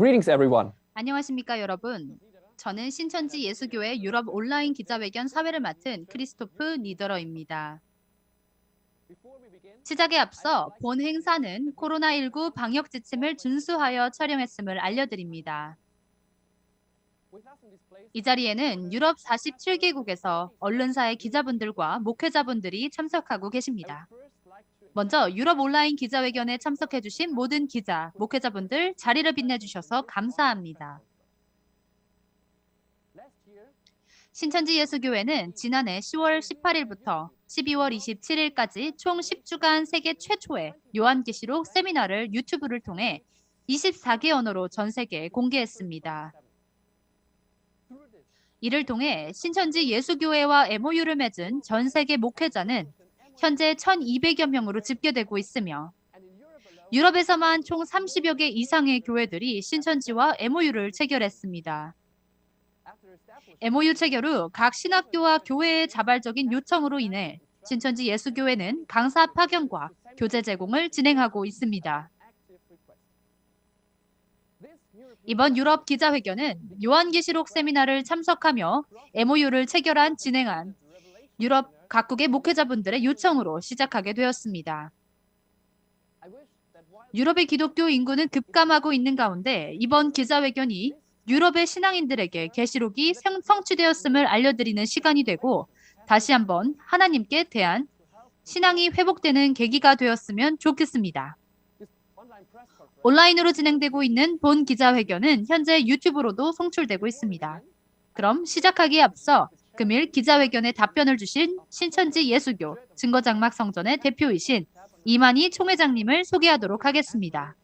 Greetings, everyone. 안녕하십니까 여러분. 저는 신천지 예수교회 유럽 온라인 기자회견 사회를 맡은 크리스토프 니더러입니다. 시작에 앞서 본 행사는 코로나19 방역 지침을 준수하여 촬영했음을 알려드립니다. 이 자리에는 유럽 47개국에서 언론사의 기자분들과 목회자분들이 참석하고 계십니다. 먼저 유럽 온라인 기자회견에 참석해주신 모든 기자, 목회자분들 자리를 빛내주셔서 감사합니다. 신천지 예수교회는 지난해 10월 18일부터 12월 27일까지 총 10주간 세계 최초의 요한계시록 세미나를 유튜브를 통해 24개 언어로 전 세계에 공개했습니다. 이를 통해 신천지 예수교회와 MOU를 맺은 전 세계 목회자는 현재 1,200여 명으로 집계되고 있으며 유럽에서만 총 30여 개 이상의 교회들이 신천지와 MOU를 체결했습니다. MOU 체결 후 각 신학교와 교회의 자발적인 요청으로 인해 신천지 예수교회는 강사 파견과 교재 제공을 진행하고 있습니다. 이번 유럽 기자회견은 요한계시록 세미나를 참석하며 MOU를 체결한 진행한 유럽 각국의 목회자분들의 요청으로 시작하게 되었습니다. 유럽의 기독교 인구는 급감하고 있는 가운데 이번 기자회견이 유럽의 신앙인들에게 계시록이 성취되었음을 알려드리는 시간이 되고 다시 한번 하나님께 대한 신앙이 회복되는 계기가 되었으면 좋겠습니다. 온라인으로 진행되고 있는 본 기자회견은 현재 유튜브로도 송출되고 있습니다. 그럼 시작하기에 앞서 금일 기자회견에 답변을 주신 신천지 예수교 증거장막 성전의 대표이신 이만희 총회장님을 소개하도록 하겠습니다.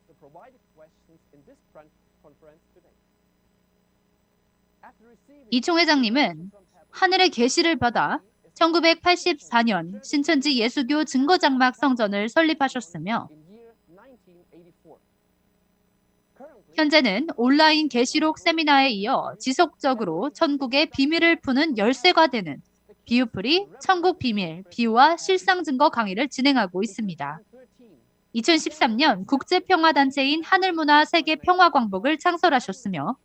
이 총회장님은 하늘의 계시를 받아 1984년 신천지 예수교 증거장막 성전을 설립하셨으며 현재는 온라인 계시록 세미나에 이어 지속적으로 천국의 비밀을 푸는 열쇠가 되는 비유풀이 천국 비밀, 비유와 실상 증거 강의를 진행하고 있습니다. 2013년 국제평화단체인 하늘문화 세계평화광복을 창설하셨으며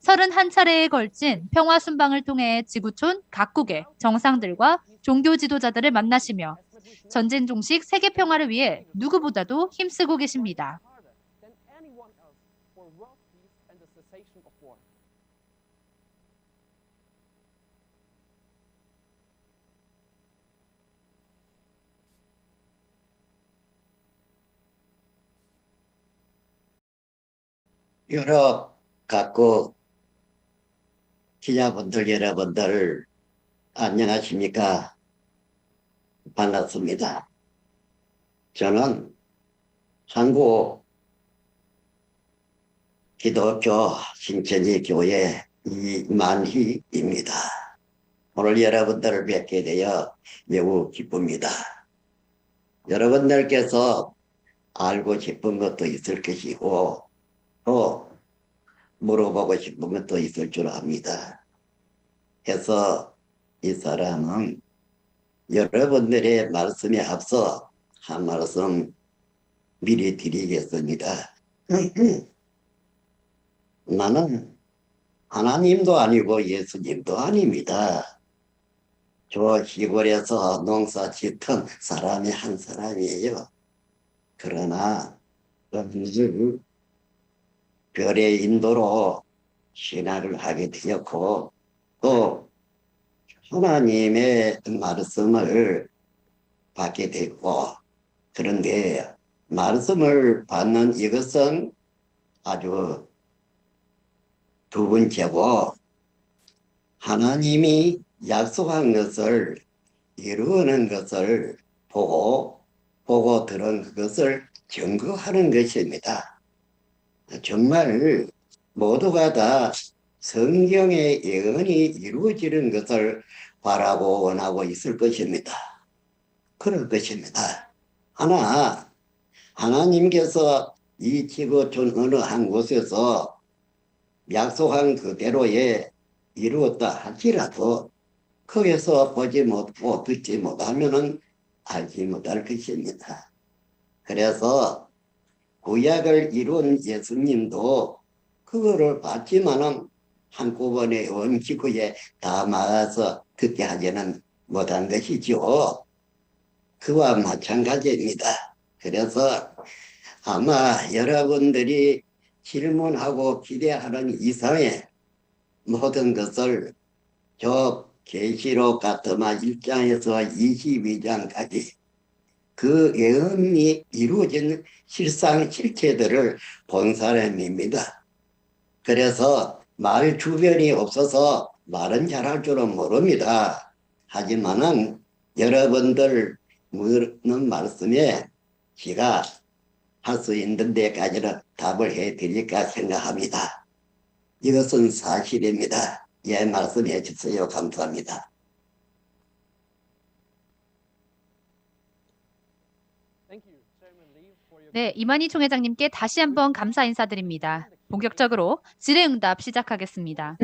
31차례에 걸친 평화순방을 통해 지구촌 각국의 정상들과 종교 지도자들을 만나시며 전쟁 종식 세계평화를 위해 누구보다도 힘쓰고 계십니다. 유럽 각국 기자분들 여러분들 안녕하십니까? 반갑습니다. 저는 한국 기독교 신천지 교회 이만희입니다. 오늘 여러분들을 뵙게 되어 매우 기쁩니다. 여러분들께서 알고 싶은 것도 있을 것이고 또 물어보고 싶은 것도 있을 줄 압니다. 해서 이 사람은 여러분들의 말씀에 앞서 한 말씀 미리 드리겠습니다. 나는 하나님도 아니고 예수님도 아닙니다. 저 시골에서 농사 짓던 사람의 한 사람이에요. 그러나 별의 인도로 신앙을 하게 되었고 또 하나님의 말씀을 받게 됐고 그런데 말씀을 받는 이것은 아주 두 번째고 하나님이 약속한 것을 이루는 것을 보고 들은 그것을 증거하는 것입니다. 정말 모두가 다 성경의 예언이 이루어지는 것을 바라고 원하고 있을 것입니다. 그럴 것입니다. 하나 하나님께서 이 지구촌 어느 한 곳에서 약속한 그대로에 이루었다 할지라도 거기서 보지 못하고 듣지 못하면 알지 못할 것입니다. 그래서 구약을 이룬 예수님도 그거를 봤지만은 한꺼번에 온 기구에 다 막아서 듣게 하지는 못한 것이죠. 그와 마찬가지입니다. 그래서 아마 여러분들이 질문하고 기대하는 이상의 모든 것을 저 계시록 가트마 1장에서 22장까지 그 예언이 이루어진 실상 실체들을 본 사람입니다. 그래서 말 주변이 없어서 말은 잘할 줄은 모릅니다. 하지만은 여러분들 묻는 말씀에 제가 할 수 있는 데까지는 답을 해드릴까 생각합니다. 이것은 사실입니다. 예, 말씀해 주세요. 감사합니다. 네, 이만희 총회장님께 다시 한번 감사 인사드립니다. 본격적으로 질의응답 시작하겠습니다.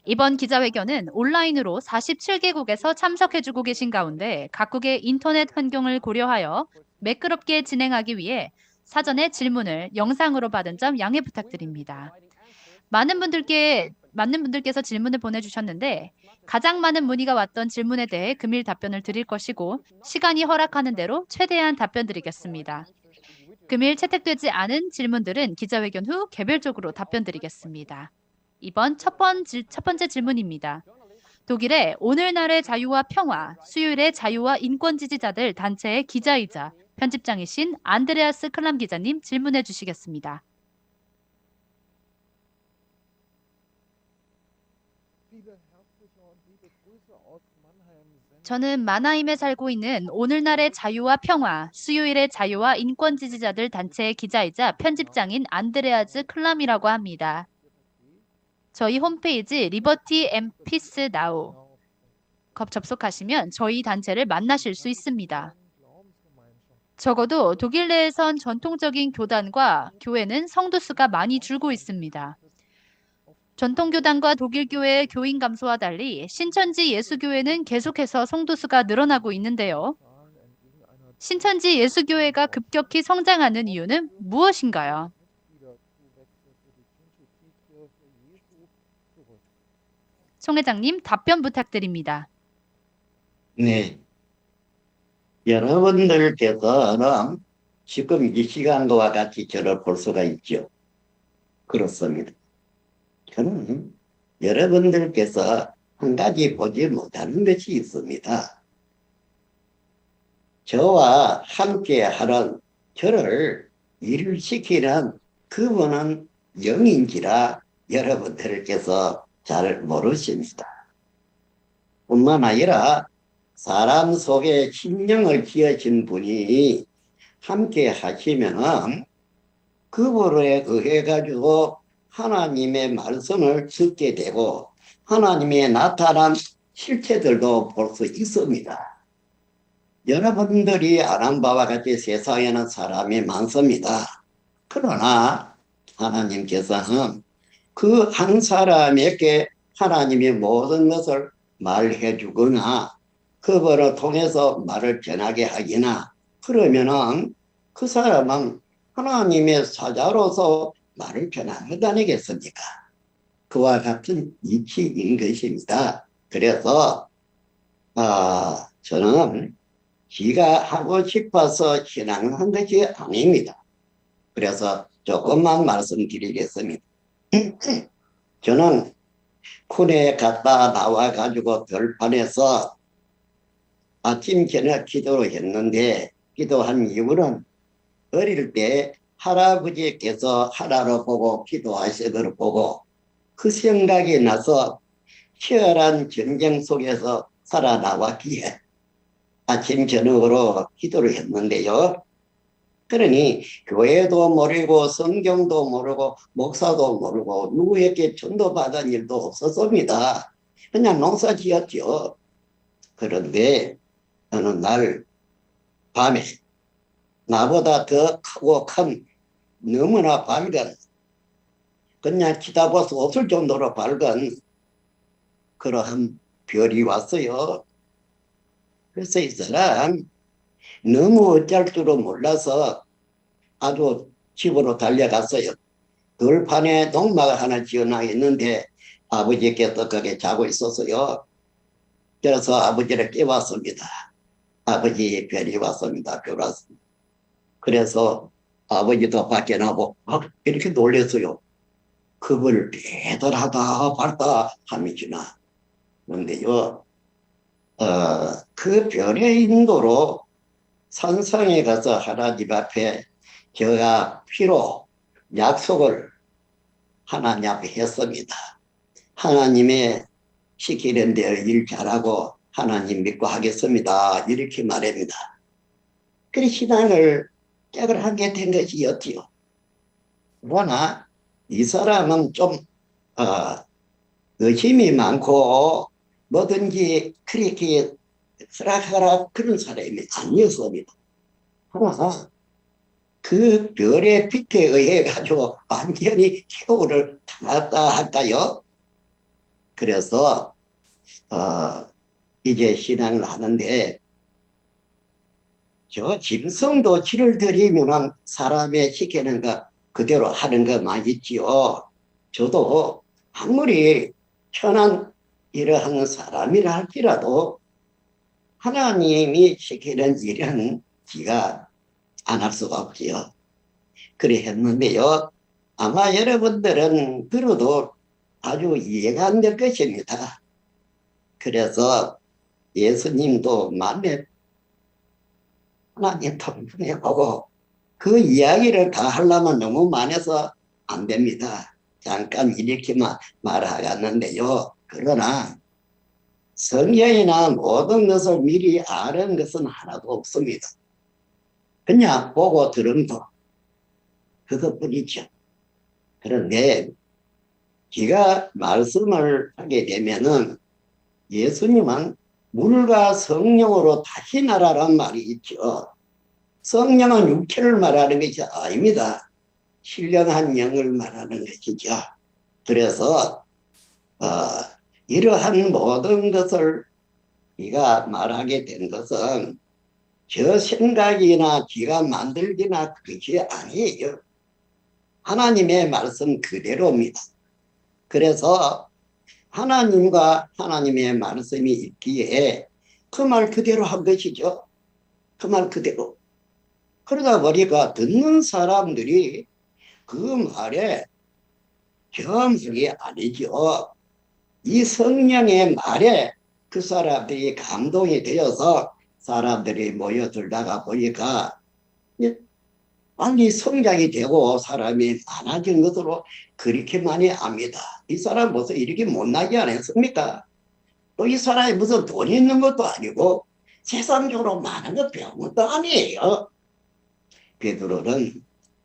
이번 기자회견은 온라인으로 47개국에서 참석해주고 계신 가운데 각국의 인터넷 환경을 고려하여 매끄럽게 진행하기 위해 사전에 질문을 영상으로 받은 점 양해 부탁드립니다. 많은 분들께서 질문을 보내주셨는데 가장 많은 문의가 왔던 질문에 대해 금일 답변을 드릴 것이고 시간이 허락하는 대로 최대한 답변 드리겠습니다. 금일 채택되지 않은 질문들은 기자회견 후 개별적으로 답변 드리겠습니다. 이번 첫 번째 질문입니다. 독일의 오늘날의 자유와 평화, 수요일의 자유와 인권 지지자들 단체의 기자이자 편집장이신 안드레아스 클람 기자님 질문해 주시겠습니다. 저는 마나임에 살고 있는 오늘날의 자유와 평화, 수요일의 자유와 인권 지지자들 단체의 기자이자 편집장인 안드레아즈 클람이라고 합니다. 저희 홈페이지 리버티 앤 피스 나우 접속하시면 저희 단체를 만나실 수 있습니다. 적어도 독일 내에선 전통적인 교단과 교회는 성도 수가 많이 줄고 있습니다. 전통교단과 독일교회의 교인 감소와 달리 신천지 예수교회는 계속해서 성도 수가 늘어나고 있는데요. 신천지 예수교회가 급격히 성장하는 이유는 무엇인가요? 송 회장님 답변 부탁드립니다. 네. 여러분들께서는 지금 이 시간과 같이 저를 볼 수가 있죠. 그렇습니다. 저는 여러분들께서 한 가지 보지 못하는 것이 있습니다. 저와 함께 하는 저를 일을 시키는 그분은 영인지라 여러분들께서 잘 모르십니다. 뿐만 아니라 사람 속에 심령을 기어신 분이 함께 하시면은 그분에 의해 가지고 하나님의 말씀을 듣게 되고 하나님의 나타난 실체들도 볼 수 있습니다. 여러분들이 아는 바와 같이 세상에는 사람이 많습니다. 그러나 하나님께서는 그 한 사람에게 하나님이 모든 것을 말해 주거나 그분을 통해서 말을 전하게 하기나 그러면은 그 사람은 하나님의 사자로서 말을 전하는 것 아니겠습니까? 그와 같은 이치인 것입니다. 그래서 저는 지가 하고 싶어서 신앙을 한 것이 아닙니다. 그래서 조금만 말씀드리겠습니다. 저는 군에 갔다 나와가지고 들판에서 아침 저녁 기도를 했는데 기도한 이유는 어릴 때 할아버지께서 하나를 보고 기도하시는 보고 그 생각이 나서 치열한 전쟁 속에서 살아나왔기에 아침 저녁으로 기도를 했는데요. 그러니 교회도 모르고 성경도 모르고 목사도 모르고 누구에게 전도받은 일도 없었습니다. 그냥 농사 지었죠. 그런데 어느 날 밤에 나보다 더 크고 큰 너무나 밝은 그냥 치다볼 수 없을 정도로 밝은 그러한 별이 왔어요. 그래서 이 사람 너무 어쩔 줄을 몰라서 아주 집으로 달려갔어요. 들판에 농막 하나 지어놔 있는데 아버지께서 거기에 자고 있었어요. 그래서 아버지를 깨웠습니다. 아버지 별이 왔습니다. 별 왔습니다. 그래서 아버지도 밖에 나고 이렇게 놀랐어요. 그걸 배달하다 봤다 하미지나. 그런데요, 그 별의 인도로 산성에 가서 하나님 앞에 제가 피로 약속을 하나님 앞에 했습니다. 하나님의 시키는 대로 일 잘하고 하나님 믿고 하겠습니다. 이렇게 말합니다. 그래 신앙을 깨달하게 된 것이었지요. 그러나 이 사람은 좀 의심이 많고 뭐든지 그렇게 쓰락하락 그런 사람이 아니었습니다. 그러나 그 별의 빛에 의해 가지고 완전히 최후를 당했다 할까요? 그래서 이제 신앙을 하는데 저 짐승도 치를 들이면 사람의 시키는 거 그대로 하는 거 많이 있지요. 저도 아무리 천한 이러한 사람이라 할지라도 하나님이 시키는 일은 지가 안 할 수가 없지요. 그래 했는데요. 아마 여러분들은 들어도 아주 이해가 안 될 것입니다. 그래서 예수님도 만렙 하나님 통풍에 보고 그 이야기를 다 하려면 너무 많아서 안 됩니다. 잠깐 이렇게만 말하겠는데요. 그러나 성경이나 모든 것을 미리 아는 것은 하나도 없습니다. 그냥 보고 들은 거 그것뿐이죠. 그런데 제가 말씀을 하게 되면은 예수님은 물과 성령으로 다시 나라란 말이 있죠. 성령은 육체를 말하는 것이 아닙니다. 신령한 영을 말하는 것이죠. 그래서 이러한 모든 것을 네가 말하게 된 것은 저 생각이나 지가 만들기나 그것이 아니에요. 하나님의 말씀 그대로입니다. 그래서 하나님과 하나님의 말씀이 있기에 그 말 그대로 한 것이죠. 그 말 그대로. 그러다 보니까 듣는 사람들이 그 말에 겸손이 아니죠. 이 성령의 말에 그 사람들이 감동이 되어서 사람들이 모여들다가 보니까 빨리 성장이 되고 사람이 많아진 것으로 그렇게 많이 압니다. 이 사람 무슨 이렇게 못나게 안 했습니까? 또 이 사람이 무슨 돈이 있는 것도 아니고 세상적으로 많은 것 배운 것도 아니에요. 베드로는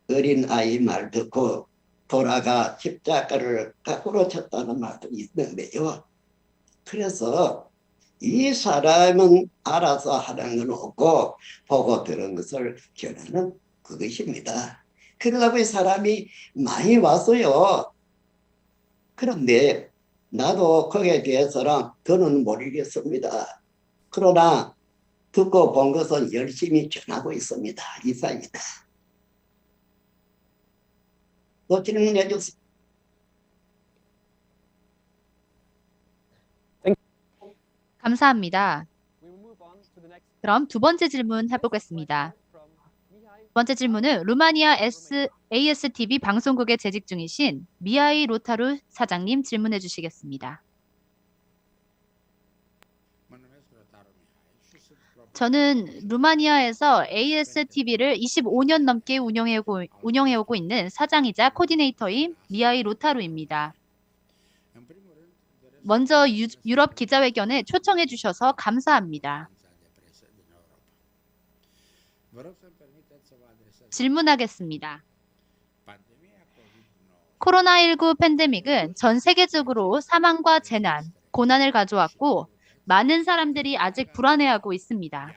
어린아이 말 듣고 돌아가 십자가를 거꾸로 쳤다는 말도 있는데요. 그래서 이 사람은 알아서 하는 건 없고 보고 들은 것을 전하는 그것입니다. 그러다 사람이 많이 왔어요. 그런데 나도 거기에 대해서는 더는 모르겠습니다. 그러나 듣고 본 것은 열심히 전하고 있습니다. 이상입니다. 또 질문해 주세요. 감사합니다. 그럼 두 번째 질문 해보겠습니다. 두 번째 질문은 루마니아 ASTV 방송국에 재직 중이신 미하이 로타루 사장님 질문해 주시겠습니다. 저는 루마니아에서 ASTV를 25년 넘게 운영해오고 있는 사장이자 코디네이터인 미하이 로타루입니다. 먼저 유럽 기자회견에 초청해 주셔서 감사합니다. 질문하겠습니다. 코로나19 팬데믹은 전 세계적으로 사망과 재난, 고난을 가져왔고 많은 사람들이 아직 불안해하고 있습니다.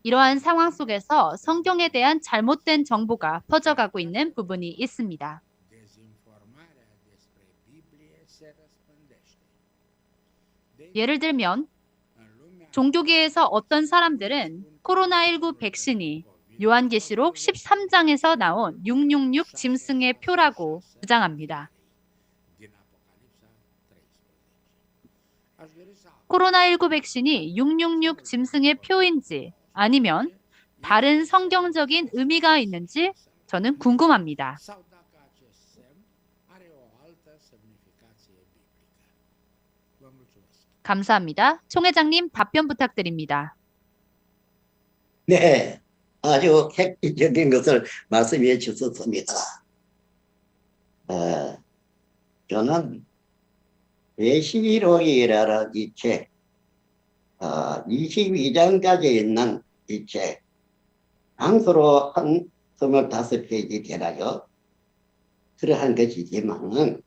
이러한 상황 속에서 성경에 대한 잘못된 정보가 퍼져가고 있는 부분이 있습니다. 예를 들면 종교계에서 어떤 사람들은 코로나19 백신이 요한계시록 13장에서 나온 666 짐승의 표라고 주장합니다. 코로나19 백신이 666 짐승의 표인지 아니면 다른 성경적인 의미가 있는지 저는 궁금합니다. 감사합니다. 총회장님 답변 부탁드립니다. 네, 아주 획기적인 것을 말씀해 주셨습니다. 저는 계시록이라는 이 책, 22장까지 있는 이 책, 장소로 한 25페이지 되나요? 그러한 것이지만은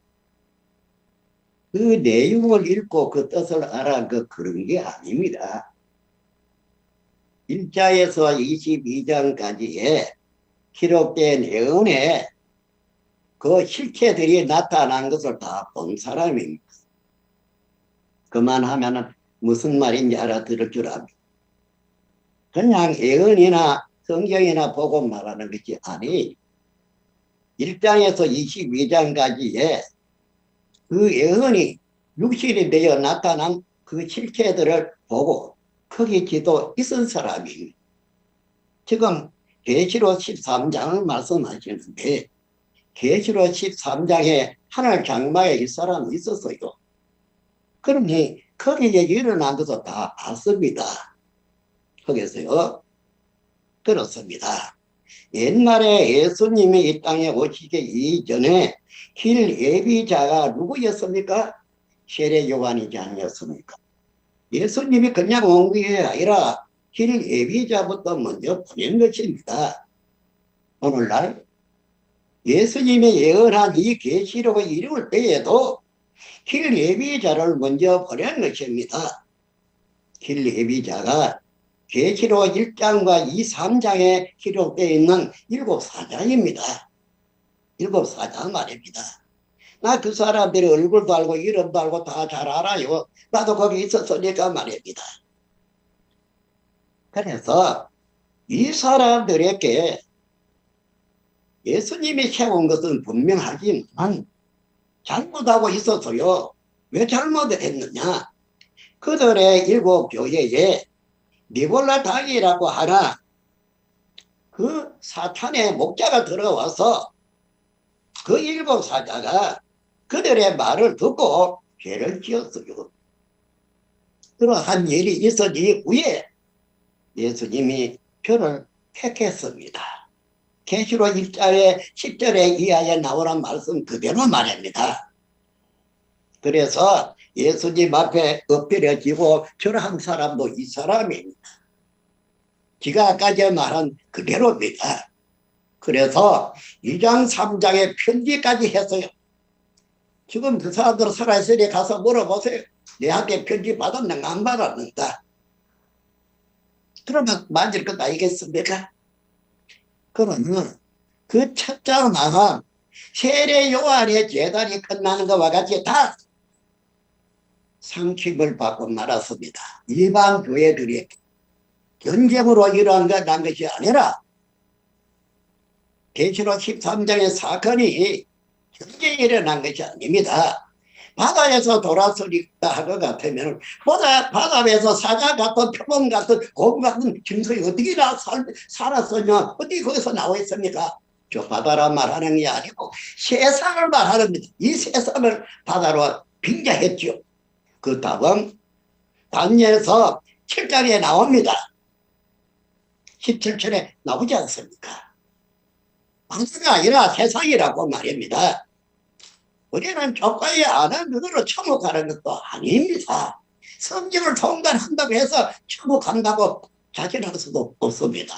그 내용을 읽고 그 뜻을 알아 그런 게 아닙니다. 1장에서 22장까지의 기록된 예언에 그 실체들이 나타난 것을 다 본 사람입니다. 그만하면 무슨 말인지 알아들을 줄 압니다. 그냥 예언이나 성경이나 보고 말하는 것이 아니 1장에서 22장까지의 그 예언이 육신이 되어 나타난 그 실체들을 보고 거기 지도 있은 사람입니다. 지금 계시록 13장을 말씀하시는데 계시록 13장에 하늘 장막에 이 사람이 있었어요. 그러니 거기에 일어난 것을 다 봤습니다. 거기서요. 그렇습니다. 옛날에 예수님이 이 땅에 오시기 이전에 길 예비자가 누구였습니까? 세례 요한이지 아니었습니까? 예수님이 그냥 온 게 아니라 길 예비자부터 먼저 보낸 것입니다. 오늘날 예수님이 예언한 이 계시록을 이룰 때에도 길 예비자를 먼저 보낸 것입니다. 길 예비자가 계시록 1장과 2, 3장에 기록되어 있는 7사자입니다. 7사자 말입니다. 나 그 사람들이 얼굴도 알고 이름도 알고 다 잘 알아요. 나도 거기 있었으니까 말입니다. 그래서 이 사람들에게 예수님이 세운 것은 분명하지만 잘못하고 있었어요. 왜 잘못을 했느냐? 그들의 7교회에 니골라당이라고 하나 그 사탄의 목자가 들어와서 그 7사자가 그들의 말을 듣고 죄를 지었어요. 그러한 일이 있은 이후에 예수님이 표를 택했습니다. 계시록 1장의 10절에 이하에 나오는 말씀 그대로 말입니다. 그래서 예수님 앞에 엎드려지고 절한 사람도 이 사람입니다. 지가 아까 말한 그대로입니다. 그래서 2장 3장에 편지까지 했어요. 지금 그 사람들 살아있으니 가서 물어보세요. 내한테 편지 받았는가 안 받았는가? 그러면 만질 것 아니겠습니까? 그러면 그 첫장 나간 세례 요한의 제단이 끝나는 것과 같이 다 상심을 받고 말았습니다. 일반 교회들이 전쟁으로 일어난 것이 아니라 계시록 13장의 사건이 전쟁이 일어난 것이 아닙니다. 바다에서 돌아서리다 할 것 같으면 바다에서 사자 같은 표범 같은 곰 같은 짐승이 어떻게 살았으냐 어떻게 거기서 나와 있습니까? 저 바다라 말하는 게 아니고 세상을 말하는 겁니다. 이 세상을 바다로 빙자했죠. 그 답은 다니엘서 7장에 나옵니다. 17절에 나오지 않습니까? 바다가 아니라 세상이라고 말입니다. 우리는 조건이 아는 눈으로 천국 가는 것도 아닙니다. 성경을 통달한다고 해서 천국 간다고 자신할 수도 없습니다.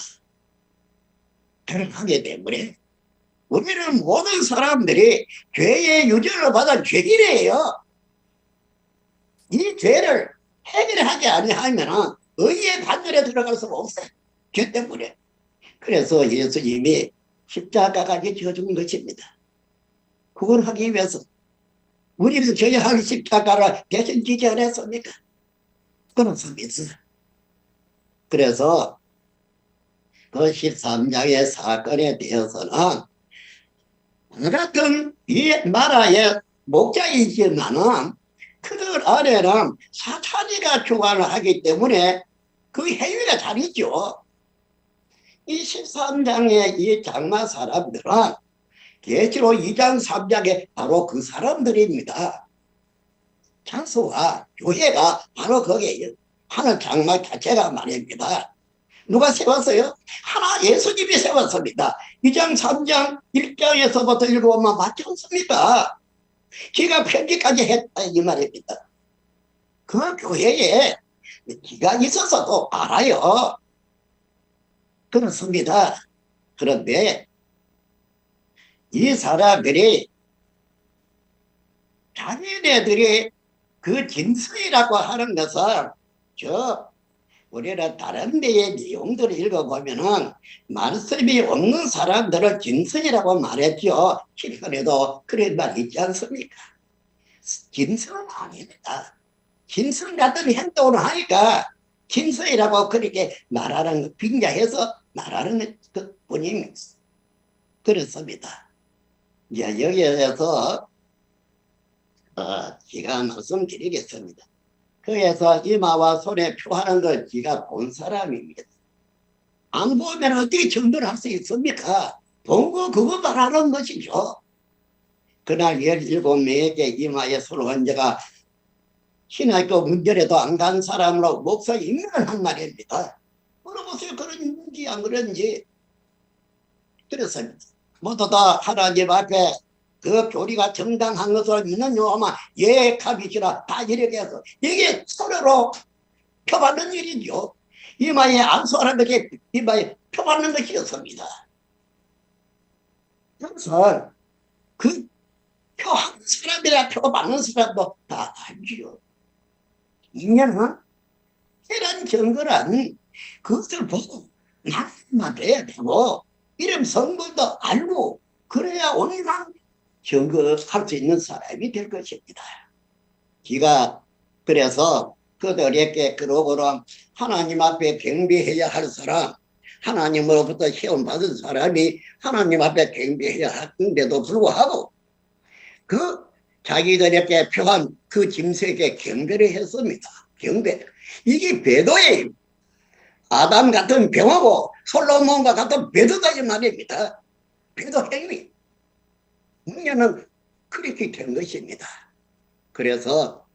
그렇기 때문에 우리는 모든 사람들이 죄의 유전을 받은 죄인이에요. 이 죄를 해결하지 아니하면 의의 반열에 들어갈 수가 없어요. 죄 때문에. 그래서 예수님이 십자가까지 지어준 것입니다. 그걸 하기 위해서 우리는 저희하기 십자가를 대신 지지 않았습니까? 그렇습니다. 그래서 그 13장의 사건에 대해서는 같은 이 나라의 목자이지만은 그들 안에는 사탄이가 주관을 하기 때문에 그 행위가 다르죠. 이 13장의 이 장마 사람들은 계시록 2장 3장에 바로 그 사람들입니다. 장소와 교회가 바로 거기에 하는 장막 자체가 말입니다. 누가 세웠어요? 하나 예수님이 세웠습니다. 2장 3장 1장에서부터 읽어보면 맞지 않습니까? 기가 편지까지 했다 이 말입니다. 그 교회에 기가 있어서도 알아요. 그렇습니다. 그런데 이 사람들이 자기네들이 그 진수이라고 하는 것을 우리는 다른 데의 내용들을 읽어보면은 말씀이 없는 사람들을 진수이라고 말했죠. 실천에도 그런 말 있지 않습니까? 진수는 아닙니다. 진수 같은 행동을 하니까 진수이라고 그렇게 말하는 빙자해서 말하는 그 뿐입니다. 그렇습니다. 이제 여기에서 제가 말씀드리겠습니다. 그래서 이마와 손에 표하는 걸 제가 본 사람입니다. 안 보면 어떻게 정도를 할 수 있습니까? 보고 그거 말하는 것이죠. 그날 17명에게 이마에 손을 얹은 자가 신학교 문전에도 안 간 사람으로 목사 임명한 말입니다. 물어보세요. 그런지 안 그런지. 그렇습니다. 모두 다 하나님 앞에 그 교리가 정당한 것을 믿는 요하면 예값이시라 다 이렇게 해서 이게 서로로 표받는 일이죠. 이마에 안수하는 것이 이마에 표받는 것이었습니다. 그래서 그 표하는 사람이라 표받는 사람도 다 알지요. 이년은 이런 증거는 그것을 보고 나만 돼야 되고 이름 성분도 알고 그래야 온갖 증거할 수 있는 사람이 될 것입니다. 기가 그래서 그들에게 그러고는 하나님 앞에 경배해야 할 사람, 하나님으로부터 시험받은 사람이 하나님 앞에 경배해야 하는데도 불구하고 그 자기들에게 표한 그 짐승에게 경배를 했습니다. 경배. 이게 배도예요. 아담 같은 병하고 솔로몬과 같은 배도다 이 말입니다. 배도 행위. 문제는 그렇게 된 것입니다. 그래서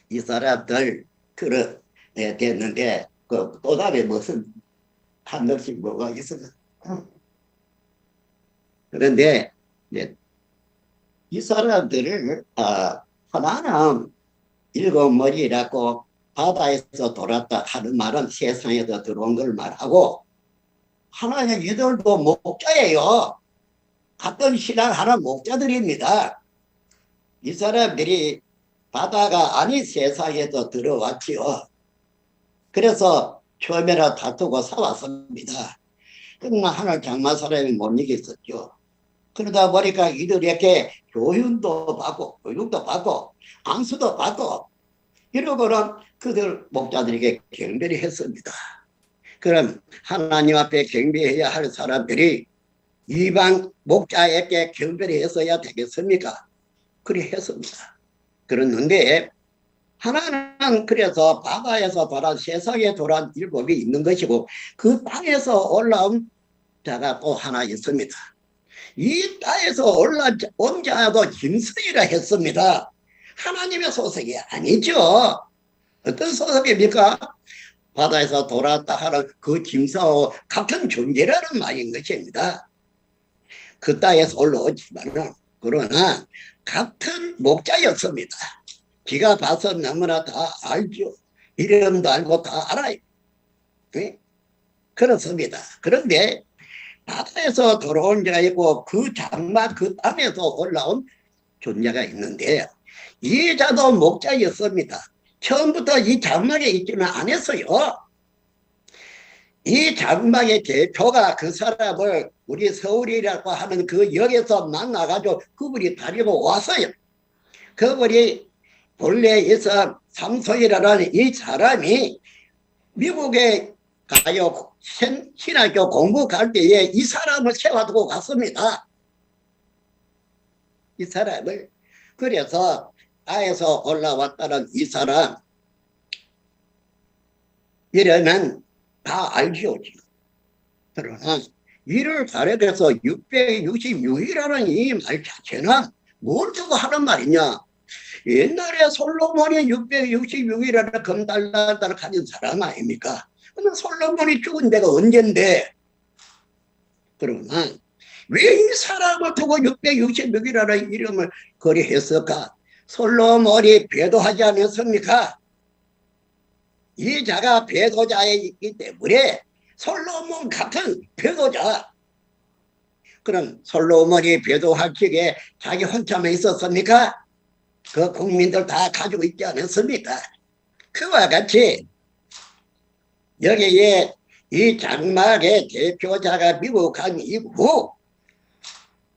이 사람들 그래 됐는데 그 또다시 무슨 한 놈씩 뭐가 있어요. 그런데 이 사람들을 하나는 일곱 머리라고 바다에서 돌았다 하는 말은 세상에서 들어온 걸 말하고 하나는 이들도 목자예요. 같은 신앙하는 목자들입니다. 이 사람들이 바다가 아닌 세상에서 들어왔지요. 그래서 처음에는 다투고 싸웠습니다. 그러나 하늘 장마 사람이 못 이겼었죠. 그러다 보니까 이들에게 교훈도 받고 교육도 받고 안수도 받고 이러고는 그들 목자들에게 경배를 했습니다. 그럼 하나님 앞에 경배해야 할 사람들이 이방 목자에게 경배를 했어야 되겠습니까? 그래 했습니다. 그랬는데 하나는 그래서 바다에서 돌아 세상에 돌아 일곱이 있는 것이고 그 땅에서 올라온 자가 또 하나 있습니다. 이 땅에서 올라온 자도 짐승이라 했습니다. 하나님의 소속이 아니죠. 어떤 소속입니까? 바다에서 돌아왔다 하는 그 짐승하고 같은 존재라는 말인 것입니다. 그 땅에서 올라오지만은 그러나 같은 목자였습니다. 기가 봐서 너무나 다 알죠. 이름도 알고 다 알아요. 네? 그렇습니다. 그런데 바다에서 돌아온 자가 있고 그 장막 그 땅에서 올라온 존재가 있는데 이 자도 목자였습니다. 처음부터 이 장막에 있지는 않았어요. 이 장막의 대표가 그 사람을 우리 서울이라고 하는 그 역에서 만나가지고 그분이 데리고 왔어요. 그분이 본래 있어 삼손이라는 이 사람이 미국에 가요 신학교 공부 갈 때에 이 사람을 세워두고 갔습니다. 이 사람을. 그래서 아에서 올라왔다는 이 사람 이러면 다 알죠. 그러나 이를 가려서 666이라는 이 말 자체는 뭘 두고 하는 말이냐. 옛날에 솔로몬이 666이라는 금달란을 가진 사람 아닙니까? 그러면 솔로몬이 죽은 데가 언젠데. 그러나 왜 이 사람을 두고 666이라는 이름을 거래했을까? 솔로몬이 배도하지 않았습니까? 이 자가 배도자에 있기 때문에 솔로몬 같은 배도자. 그럼 솔로몬이 배도할 적에 자기 혼자만 있었습니까? 그 국민들 다 가지고 있지 않았습니까? 그와 같이 여기에 이 장막의 대표자가 미국 간 이후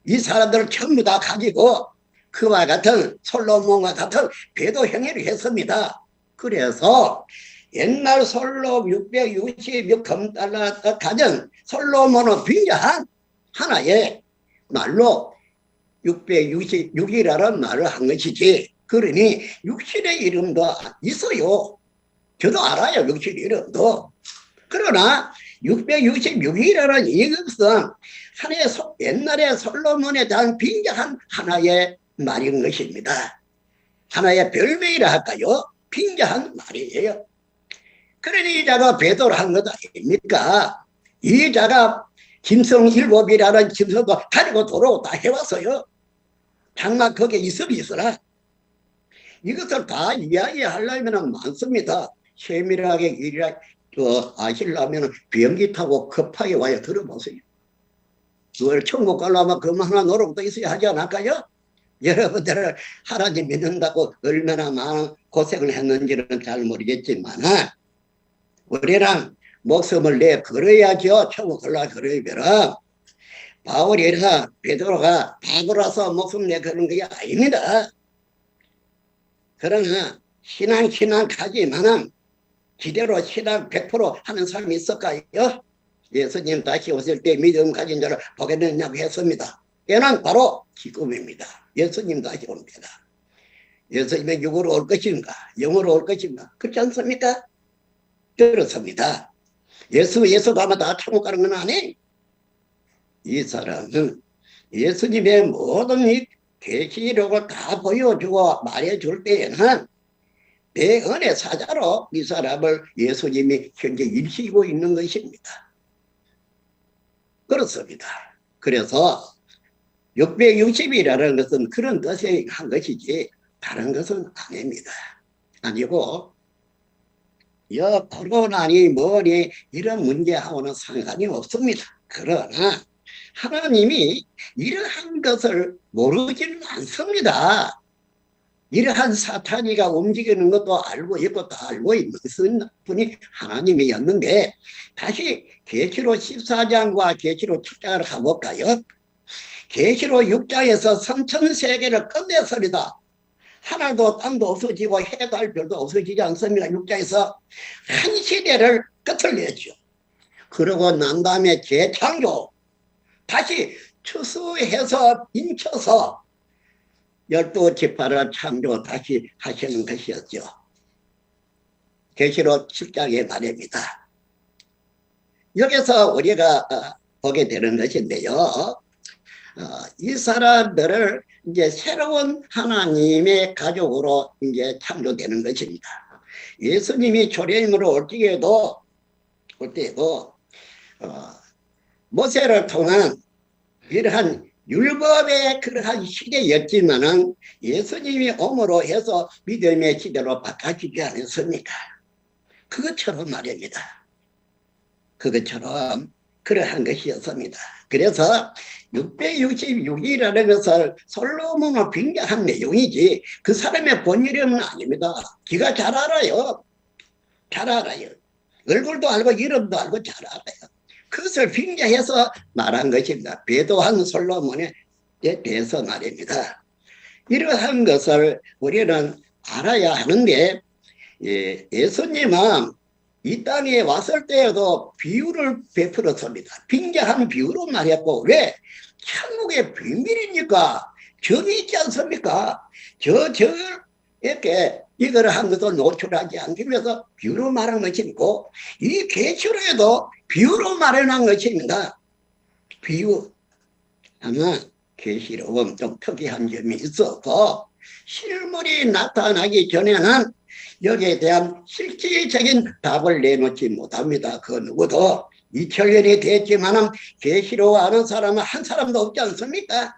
이 사람들을 전부 다 가지고 그와 같은 솔로몬과 같은 배도 행위를 했습니다. 그래서 옛날 솔로 666 금달러 가진 솔로몬을 빙자한 하나의 말로 666이라는 말을 한 것이지. 그러니 육신의 이름도 있어요. 저도 알아요. 육신의 이름도. 그러나 666이라는 이것은 하나의 옛날에 솔로몬에 대한 빙자한 하나의 말인 것입니다. 하나의 별명이라 할까요? 빙자한 말이에요. 그러니 이 자가 배도를 한 것 아닙니까? 이 자가 짐승 7이라는 짐승도 가지고 돌아오고 다 해왔어요. 장막 거기에 있으라. 이것을 다 이야기하려면 많습니다. 세밀하게 아시려면 비행기 타고 급하게 와야 들어보세요. 그걸 천국 가려면 그만한 노력도 있어야 하지 않을까요? 여러분들은 하나님 믿는다고 얼마나 많은 고생을 했는지는 잘 모르겠지만 우리랑 목숨을 내 걸어야죠. 천국 가려면 걸어야면 바울이나 베드로가 바보라서 목숨 내 그런 게 아닙니다. 그러나 신앙 가지만은 기대로 신앙 100% 하는 사람이 있을까요? 예수님 다시 오실 때 믿음 가진 자를 보겠느냐고 했습니다. 얘는 바로 기쁨입니다. 예수님 다시 옵니다. 예수님은 육으로 올 것인가? 영으로 올 것인가? 그렇지 않습니까? 그렇습니다. 예수가 아마 다 천국 가는 건 아니? 이 사람은 예수님의 모든 이 계시록을 다 보여주고 말해줄 때에는 내 은혜 사자로 이 사람을 예수님이 현재 일시고 있는 것입니다. 그렇습니다. 그래서 660이라는 것은 그런 뜻이 한 것이지 다른 것은 아닙니다. 아니고 코로나니 뭐니 이런 문제하고는 상관이 없습니다. 그러나 하나님이 이러한 것을 모르지는 않습니다. 이러한 사탄이가 움직이는 것도 알고 있고 다 알고 있는 분이 하나님이었는데 다시 계시록 14장과 계시록 7장을 가볼까요? 계시록 6장에서 선천세계를 끝냈습니다. 하늘도 땅도 없어지고 해도 별도 없어지지 않습니다. 6장에서 한 시대를 끝을 냈죠. 그러고 난 다음에 재창조 다시 추수해서 인쳐서 12지파를 창조 다시 하시는 것이었죠. 계시록 7장의 말입니다. 여기서 우리가 보게 되는 것인데요. 이 사람들을 이제 새로운 하나님의 가족으로 이제 창조되는 것입니다. 예수님이 초림으로 올 때에도 모세를 통한 이러한 율법의 그러한 시대였지만은 예수님이 옴으로 해서 믿음의 시대로 바꿔지지 않았습니까? 그것처럼 말입니다. 그것처럼 그러한 것이었습니다. 그래서 666이라는 것을 솔로몬을 빙자한 내용이지 그 사람의 본 이름은 아닙니다. 기가 잘 알아요. 잘 알아요. 얼굴도 알고 이름도 알고 잘 알아요. 그것을 빙자해서 말한 것입니다. 배도한 솔로몬에 대해서 말입니다. 이러한 것을 우리는 알아야 하는데 예수님은 이 땅에 왔을 때에도 비유를 베풀었습니다. 빙자한 비유로 말했고, 왜? 천국의 비밀이니까 적이 있지 않습니까? 이렇게 이거를 한 것을 노출하지 않기 위해서 비유로 말한 것이고, 이 계시록에도 비유로 말해놓은 것입니다. 비유. 아마 계시록은 좀 특이한 점이 있어서 실물이 나타나기 전에는 여기에 대한 실질적인 답을 내놓지 못합니다. 그 누구도 2000년이 됐지만은 계시록 아는 사람은 한 사람도 없지 않습니까?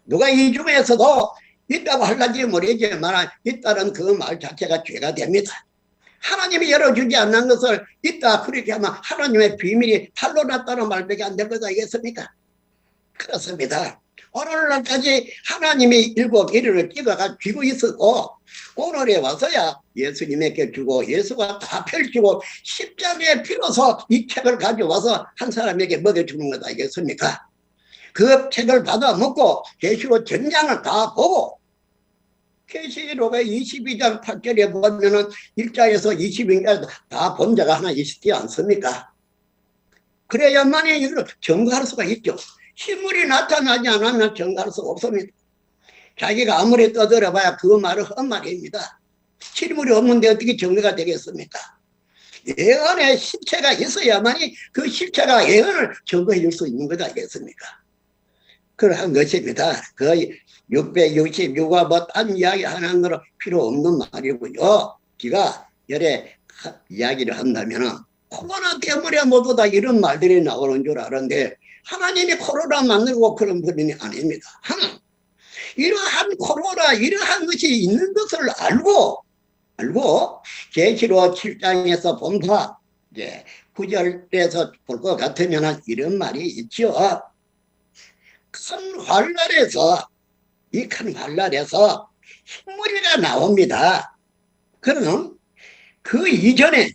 누가 이 중에서도 있다고 할런지 모르지만 있다는 그 말 자체가 죄가 됩니다. 하나님이 열어주지 않는 것을 있다 그렇게 하면 하나님의 비밀이 탈로 났다는 말밖에 안 될 것 아니겠습니까? 그렇습니다. 오늘날까지 하나님이 일곱 일을 찍어가 쥐고 있었고, 오늘에 와서야 예수님에게 주고 예수가 다 펼치고 십자가에 피로서 이 책을 가져와서 한 사람에게 먹여주는 것 아니겠습니까? 그 책을 받아 먹고 계시록 전장을 다 보고, 계시록의 22장 8절에 보면은 1장에서 22장까지 다 본 자가 하나 있지 않습니까? 그래야만이 이걸 증거할 수가 있죠. 실물이 나타나지 않으면 증거할 수가 없습니다. 자기가 아무리 떠들어봐야 그 말은 헛말입니다. 실물이 없는데 어떻게 증거가 되겠습니까? 예언의 실체가 있어야만이 그 실체가 예언을 증거해 줄 수 있는 것 아니겠습니까? 그러한 것입니다. 그 666화 뭐 딴 이야기 하는 거는 필요 없는 말이고요. 기가 열에 이야기를 한다면은 코로나 때문에 모두 다 이런 말들이 나오는 줄 아는데, 하나님이 코로나 만들고 그런 분이 아닙니다. 이러한 코로나, 이러한 것이 있는 것을 알고 계시록 7장에서 본다, 이제 9절에서 볼 것 같으면 이런 말이 있죠. 큰 환란에서, 이 큰 환란에서 흰무리가 나옵니다. 그러면 그 이전에는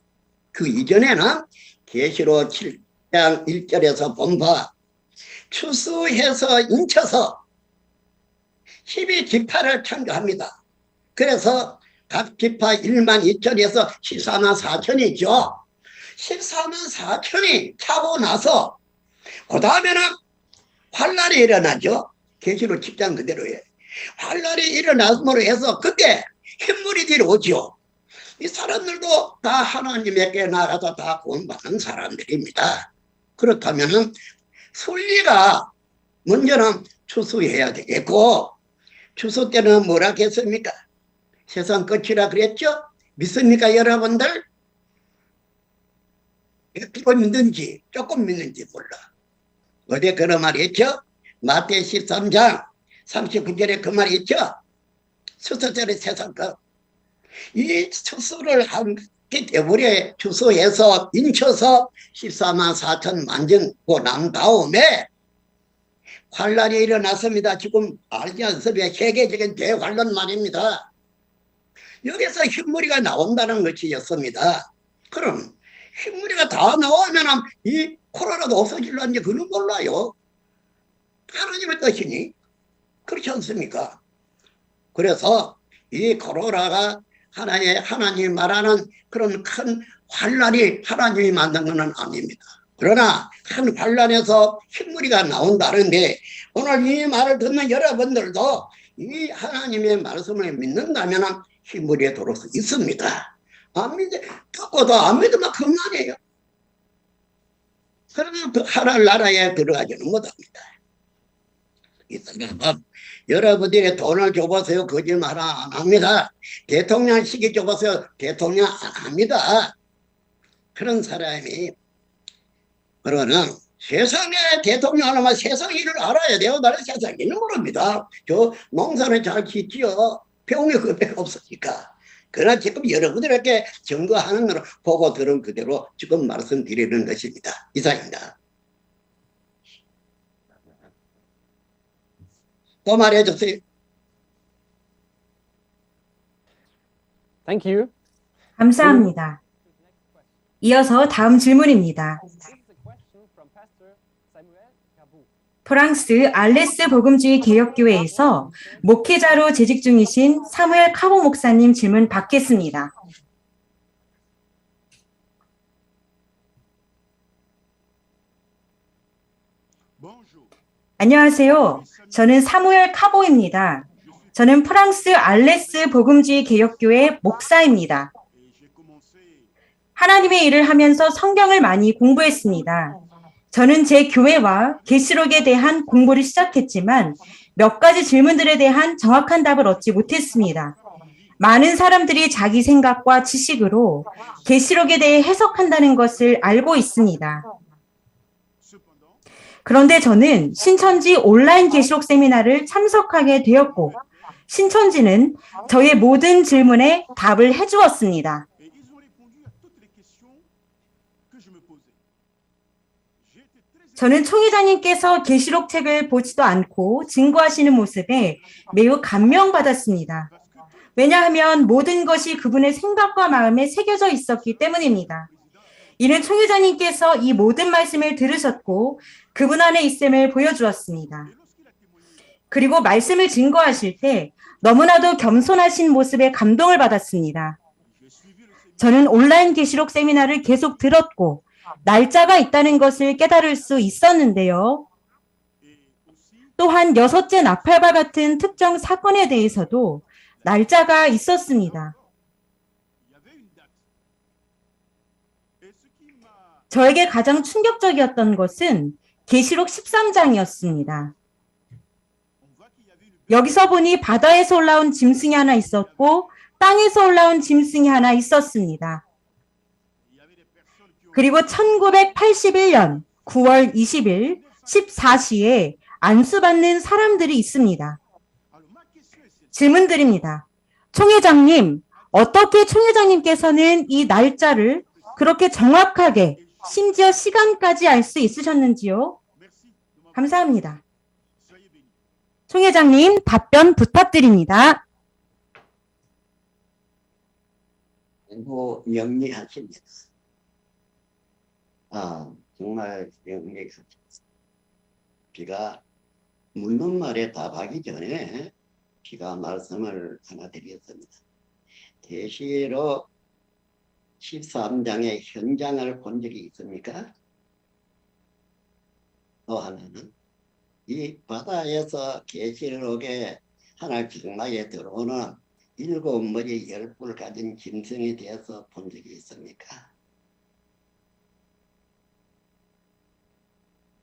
계시록 7장 1절에서 본바 추수해서 인쳐서 12지파를 창조합니다. 그래서 각 지파 1만 2천에서 14만 4천이죠. 14만 4천이 차고 나서 그 다음에는 환란이 일어나죠. 계시록 7장 그대로에 환란이 일어남으로 해서 그때 흰물이 오죠. 이 사람들도 다 하나님에게 나가서 다 구원받는 사람들입니다. 그렇다면 순리가 먼저는 추수해야 되겠고, 추수 때는 뭐라 했습니까? 세상 끝이라 그랬죠? 믿습니까 여러분들? 100% 믿는지 조금 믿는지 몰라. 어디 그런 말이 있죠? 마태 13장 39절에 그 말이 있죠? 추수절의 세상 끝. 이 추수를 하기 때문에 추수해서 인쳐서 14만 4천 만정고 난 다음에 환란이 일어났습니다. 지금 알지 않습니까? 세계적인 대환란 말입니다. 여기서 흰무리가 나온다는 것이었습니다. 그럼 흰무리가 다 나오면 이 코로나도 없어질런지 그는 몰라요. 하나님의 뜻이니 그렇지 않습니까? 그래서 이 코로나가 하나님이 말하는 그런 큰 환란이 하나님이 만든 것은 아닙니다. 그러나 큰 환란에서 흰무리가 나온다는데, 오늘 이 말을 듣는 여러분들도 이 하나님의 말씀을 믿는다면 흰무리에 들어올 수 있습니다. 안 듣고도 안 믿으면 그만이에요. 그러면 그 하늘나라에 들어가지는 못합니다. 여러분들이 돈을 줘보세요. 거짓말 안 합니다. 대통령 시기 줘보세요. 대통령 안 합니다. 그런 사람이, 그러는 세상에 대통령 하면 세상 일을 알아야 돼요. 나는 세상 일을 모릅니다. 저 농사는 잘 짓지요. 배움이 그밖에 없으니까. 그러나 지금 여러분들에게 증거하는 대로 보고 들은 그대로 지금 말씀드리는 것입니다. 이상입니다. 또 말해주세요. Thank you. 감사합니다. 이어서 다음 질문입니다. 프랑스 알레스 복음주의 개혁교회에서 목회자로 재직 중이신 사무엘 카보 목사님 질문 받겠습니다. 안녕하세요. 저는 사무엘 카보입니다. 저는 프랑스 알레스 복음주의 개혁교회 목사입니다. 하나님의 일을 하면서 성경을 많이 공부했습니다. 저는 제 교회와 계시록에 대한 공부를 시작했지만 몇 가지 질문들에 대한 정확한 답을 얻지 못했습니다. 많은 사람들이 자기 생각과 지식으로 계시록에 대해 해석한다는 것을 알고 있습니다. 그런데 저는 신천지 온라인 계시록 세미나를 참석하게 되었고 신천지는 저의 모든 질문에 답을 해주었습니다. 저는 총회장님께서 계시록 책을 보지도 않고 증거하시는 모습에 매우 감명받았습니다. 왜냐하면 모든 것이 그분의 생각과 마음에 새겨져 있었기 때문입니다. 이는 총회장님께서 이 모든 말씀을 들으셨고 그분 안에 있음을 보여주었습니다. 그리고 말씀을 증거하실 때 너무나도 겸손하신 모습에 감동을 받았습니다. 저는 온라인 계시록 세미나를 계속 들었고 날짜가 있다는 것을 깨달을 수 있었는데요. 또한 6째 나팔과 같은 특정 사건에 대해서도 날짜가 있었습니다. 저에게 가장 충격적이었던 것은 계시록 13장이었습니다. 여기서 보니 바다에서 올라온 짐승이 하나 있었고 땅에서 올라온 짐승이 하나 있었습니다. 그리고 1981년 9월 20일 14시에 안수받는 사람들이 있습니다. 질문 드립니다. 총회장님, 어떻게 총회장님께서는 이 날짜를 그렇게 정확하게 심지어 시간까지 알 수 있으셨는지요? 감사합니다. 총회장님, 답변 부탁드립니다. 영리하십니다. 정말 영리하십니다. 제가 묻는 말에 답하기 전에 제가 말씀을 하나 드리겠습니다. 계시록 13장의 현장을 본 적이 있습니까? 또 하나는 이 바다에서 계시록에 하늘 장막에 들어오는 7머리 10뿔 가진 짐승에 대해서 본 적이 있습니까?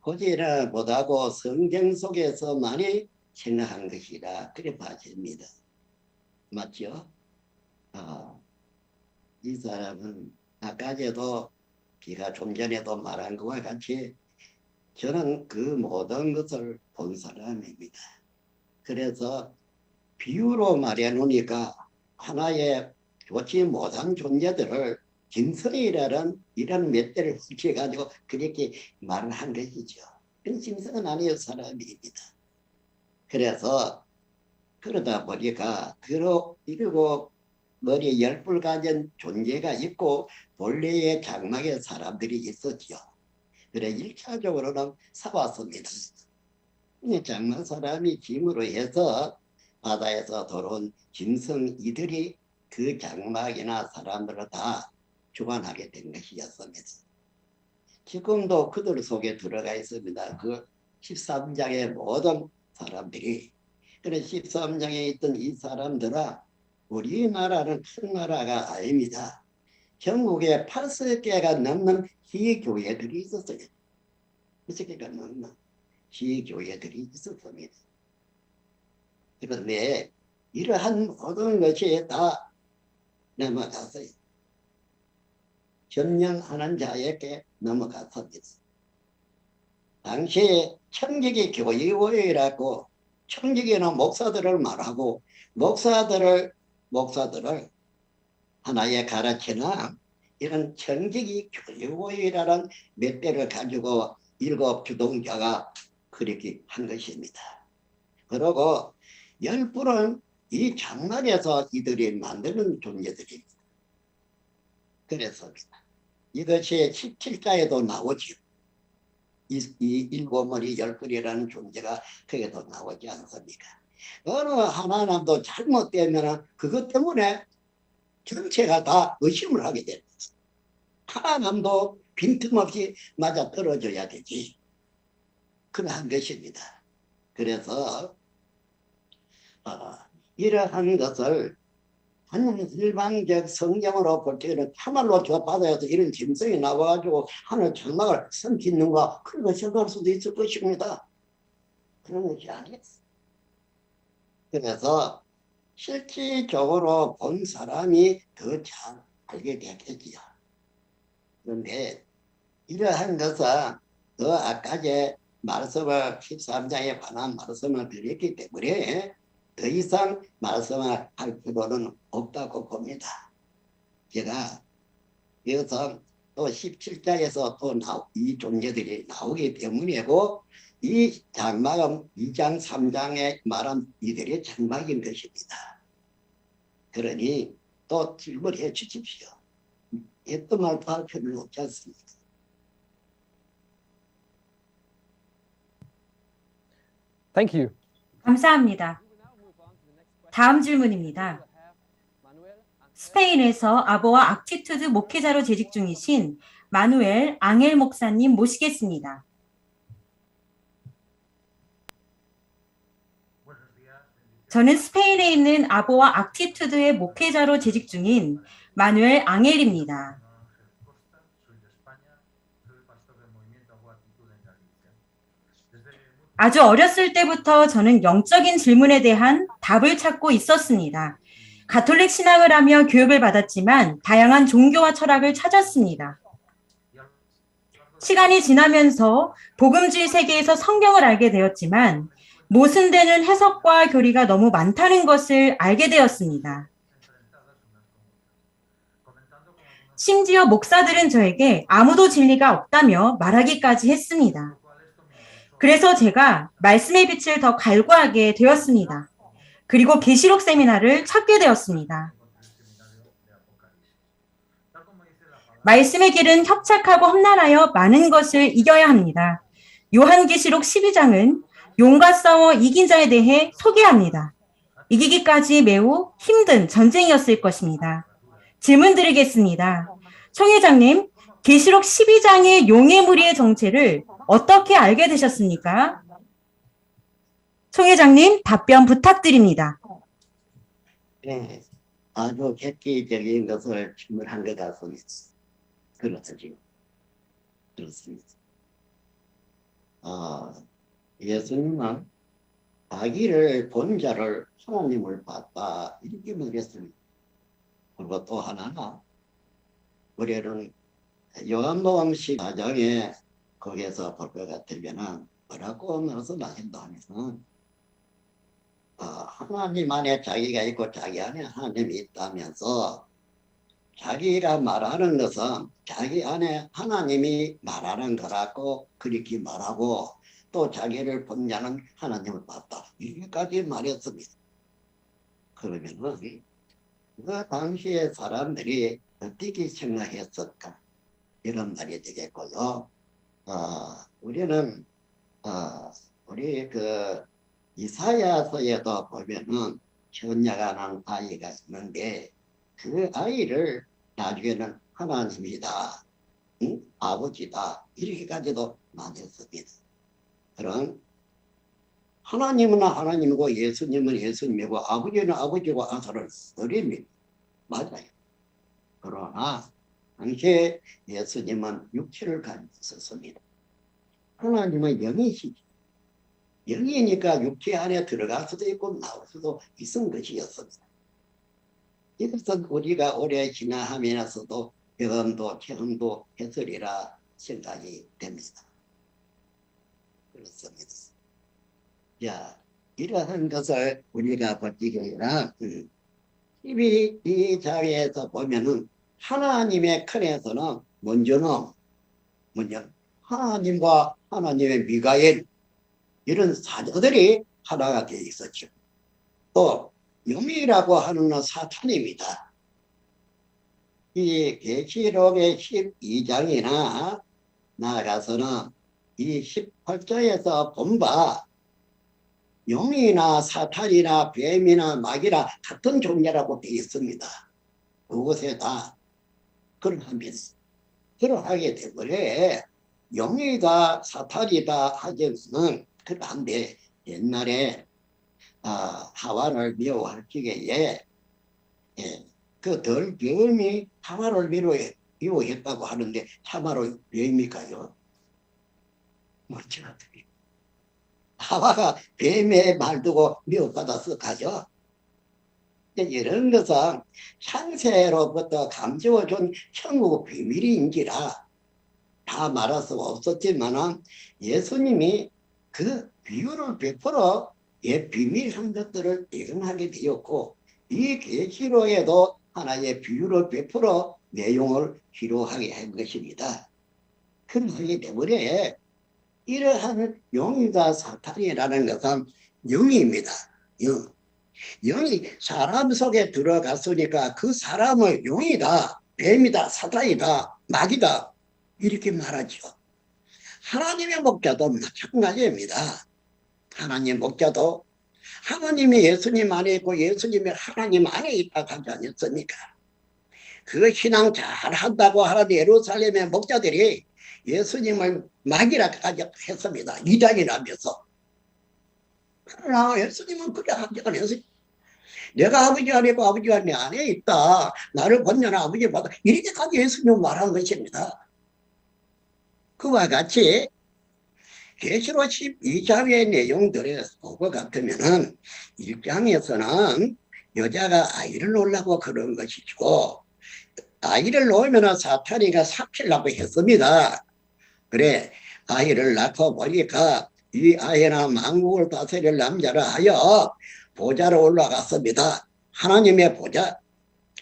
보지를 못하고 성경 속에서만이 생각한 것이라 그래 봐집니다. 맞죠? 이 사람은 아까제도 비가 좀 전에도 말한 것과 같이 저는 그 모든 것을 본 사람입니다. 그래서 비유로 말해 놓으니까 하나의 좋지 못한 존재들을 짐승이라는 이런 몇 대를 붙여가지고 그렇게 말을 한 것이죠. 짐승은 아니요 사람입니다. 그래서 그러다 보니까 이러고 머리에 10뿔 가진 존재가 있고 본래의 장막에 사람들이 있었죠. 그래 1차적으로는 사왔습니다. 장막 사람이 짐으로 해서 바다에서 돌아온 짐승 이들이 그 장막이나 사람들을 다 주관하게 된 것이었습니다. 지금도 그들 속에 들어가 있습니다. 그 13장의 모든 사람들이. 그래서 13장에 있던 이 사람들은 우리나라는 큰 나라가 아닙니다. 전국에 80개가 넘는 시교회들이 있었어요. 80개가 넘는 시교회들이 있었습니다. 그런데 이러한 모든 것이 다 넘어갔어요. 점령하는 자에게 넘어갔습니다. 당시에 청지기 교의회라고 청지기는 목사들을 말하고 목사들을 하나의 가르치는 이런 청지기 교의회라는 몇 대를 가지고 7 주동자가 그렇게 한 것입니다. 그리고 10뿔은 이 장막에서 이들이 만드는 존재들입니다. 그래서입니다. 이것이 17자에도 나오죠. 이 7머리 10뿔이라는 존재가 거기도 나오지 않습니까? 어느 하나님도 잘못되면 그것 때문에 전체가 다 의심을 하게 됩니다. 하나님도 빈틈없이 맞아 떨어져야 되지. 그러한 것입니다. 그래서 이러한 것을 한 일반적 성경으로 볼 때는 참말로 저 바다에서 이런 짐승이 나와가지고 하늘 장막을 삼키는가 그런 거 생각할 수도 있을 것입니다. 그런 것이 아니었어요. 그래서 실질적으로 본 사람이 더 잘 알게 되겠지요. 그런데 이러한 것은 그 아까제 말씀을 13장에 관한 말씀을 드렸기 때문에 더 이상 말씀을 할 필요는 없다고 봅니다. 제가 여기서 또 17장에서 또 이 존재들이 나오기 때문이고 이 장막은 2장 3장에 말한 이들의 장막인 것입니다. 그러니 또 질문해 주십시오. 어떤 말도 할 필요는 없지 않습니까? Thank you. 감사합니다. 다음 질문입니다. 스페인에서 아보와 악티투드 목회자로 재직 중이신 마누엘 앙헬 목사님 모시겠습니다. 저는 스페인에 있는 아보와 악티투드의 목회자로 재직 중인 마누엘 앙헬입니다. 아주 어렸을 때부터 저는 영적인 질문에 대한 답을 찾고 있었습니다. 가톨릭 신앙을 하며 교육을 받았지만 다양한 종교와 철학을 찾았습니다. 시간이 지나면서 복음주의 세계에서 성경을 알게 되었지만 모순되는 해석과 교리가 너무 많다는 것을 알게 되었습니다. 심지어 목사들은 저에게 아무도 진리가 없다며 말하기까지 했습니다. 그래서 제가 말씀의 빛을 더 갈구하게 되었습니다. 그리고 계시록 세미나를 찾게 되었습니다. 말씀의 길은 협착하고 험난하여 많은 것을 이겨야 합니다. 요한계시록 12장은 용과 싸워 이긴 자에 대해 소개합니다. 이기기까지 매우 힘든 전쟁이었을 것입니다. 질문 드리겠습니다. 총 회장님, 계시록 12장의 용의 무리의 정체를 어떻게 알게 되셨습니까? 총 회장님, 답변 부탁드립니다. 네, 아주 객기적인 것을 질문한 것 같습니다. 그렇지. 그렇습니다. 예수님은 자기를 본 자를 하나님을 봤다 이렇게 말했습니다. 그리고 또 하나 우리는 요한복음 14장에 거기에서 볼 것 같으면은 뭐라고 말씀하신다 하면은 하나님 안에 자기가 있고 자기 안에 하나님이 있다면서 자기가 말하는 것은 자기 안에 하나님이 말하는 거라고 그렇게 말하고 또 자기를 본 자는 하나님을 봤다 이렇게까지 말했습니다. 그러면은 그 당시에 사람들이 어떻게 생각했을까 이런 말이 되겠고요. 우리는 우리 그 이사야서에도 보면은 처녀가 난 아이가 있는데 그 아이를 나중에는 하나님이다, 아버지다 이렇게까지도 말했습니다. 그럼 하나님은 하나님이고 예수님은 예수님이고 아버지는 아버지고 아들은 어린입니다. 맞아요. 그러나 당시에 예수님은 육체를 가지고 있었습니다. 하나님은 영이시죠. 영이니까 육체 안에 들어갈 수도 있고 나올 수도 있은 것이었습니다. 이것은 우리가 오래 지나하면서도 경험도 체험도 했으리라 생각이 됩니다. 그렇습니다. 자, 이러한 것을 우리가 버티기 아니라 이 자리에서 보면은 하나님의 큰에서는 먼저 하나님과 하나님의 미가엘 이런 사자들이 하나가 되어 있었죠. 또 영이라고 하는 건 사탄입니다. 이 계시록의 12장이나 나아가서는 이 18장에서 본 바 영이나 사탄이나 뱀이나 마귀나 같은 종류라고 되어 있습니다. 그곳에 다 그러하게 되버려 영이다 사탄이다 하지는 그런데 옛날에 하와를 미워할 적에 그 덜 배움이 하와를 미워했다고 하는데 참으로 왜입니까요? 뭔지 않아요. 하와가 뱀의 말 두고 미워받아서 가죠. 이런 것은 창세로부터 감추어준 천국 비밀인지라 다 말할 수가 없었지만 예수님이 그 비유를 베풀어 비밀한 것들을 예언하게 되었고 이 계시록에도 하나의 비유를 베풀어 내용을 기록하게 한 것입니다. 그러기 때문에 이러한 용이다 사탄이라는 것은 영입니다. 영이 사람 속에 들어갔으니까 그 사람을 용이다, 뱀이다, 사탄이다, 마귀다 이렇게 말하죠. 하나님의 목자도 마찬가지입니다. 하나님 목자도 하나님이 예수님 안에 있고 예수님이 하나님 안에 있다고 하지 않았습니까? 그 신앙 잘 한다고 하는 예루살렘의 목자들이 예수님을 마귀라까지 했습니다. 이단이라면서. 그러나 예수님은 그렇게 하지 않았어요. 내가 아버지 안에 있고 아버지가 내 안에 있다. 나를 본전 아버지 받아. 이렇게까지 예수님은 말한 것입니다. 그와 같이 계시록 12장의 내용들에 보고 같으면은 1장에서는 여자가 아이를 놓으려고 그런 것이고 아이를 놓으면 사탄이가 삭히려고 했습니다. 그래 아이를 낳고 보니까 이 아이는 만국을 다스릴 남자라 하여 보좌로 올라갔습니다. 하나님의 보좌.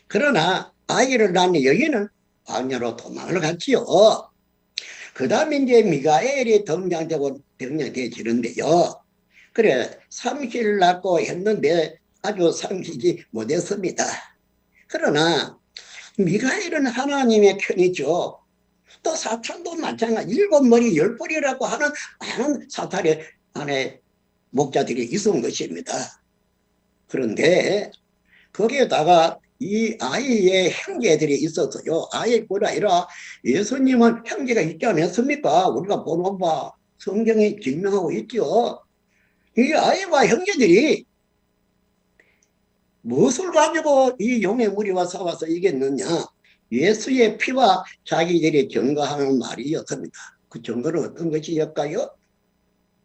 그러나 아이를 낳은 여인은 광야로 도망을 갔지요. 그 다음에 이제 미가엘이 등장되지는데요. 그래, 삼시를 낳고 했는데 아주 삼시지 못했습니다. 그러나 미가엘은 하나님의 편이죠. 또 사탄도 마찬가지 7머리 10뿔이라고 하는 많은 사탄의 안에 목자들이 있은 것입니다. 그런데 거기에다가 이 아이의 형제들이 있었어요. 아이뿐 아니라 예수님은 형제가 있지 않았습니까? 우리가 보는 바 성경이 증명하고 있죠. 이 아이와 형제들이 무엇을 가지고 이 용의 무리와 싸워서 이겼느냐? 예수의 피와 자기들이 증거하는 말이었습니다. 그 증거는 어떤 것이었까요?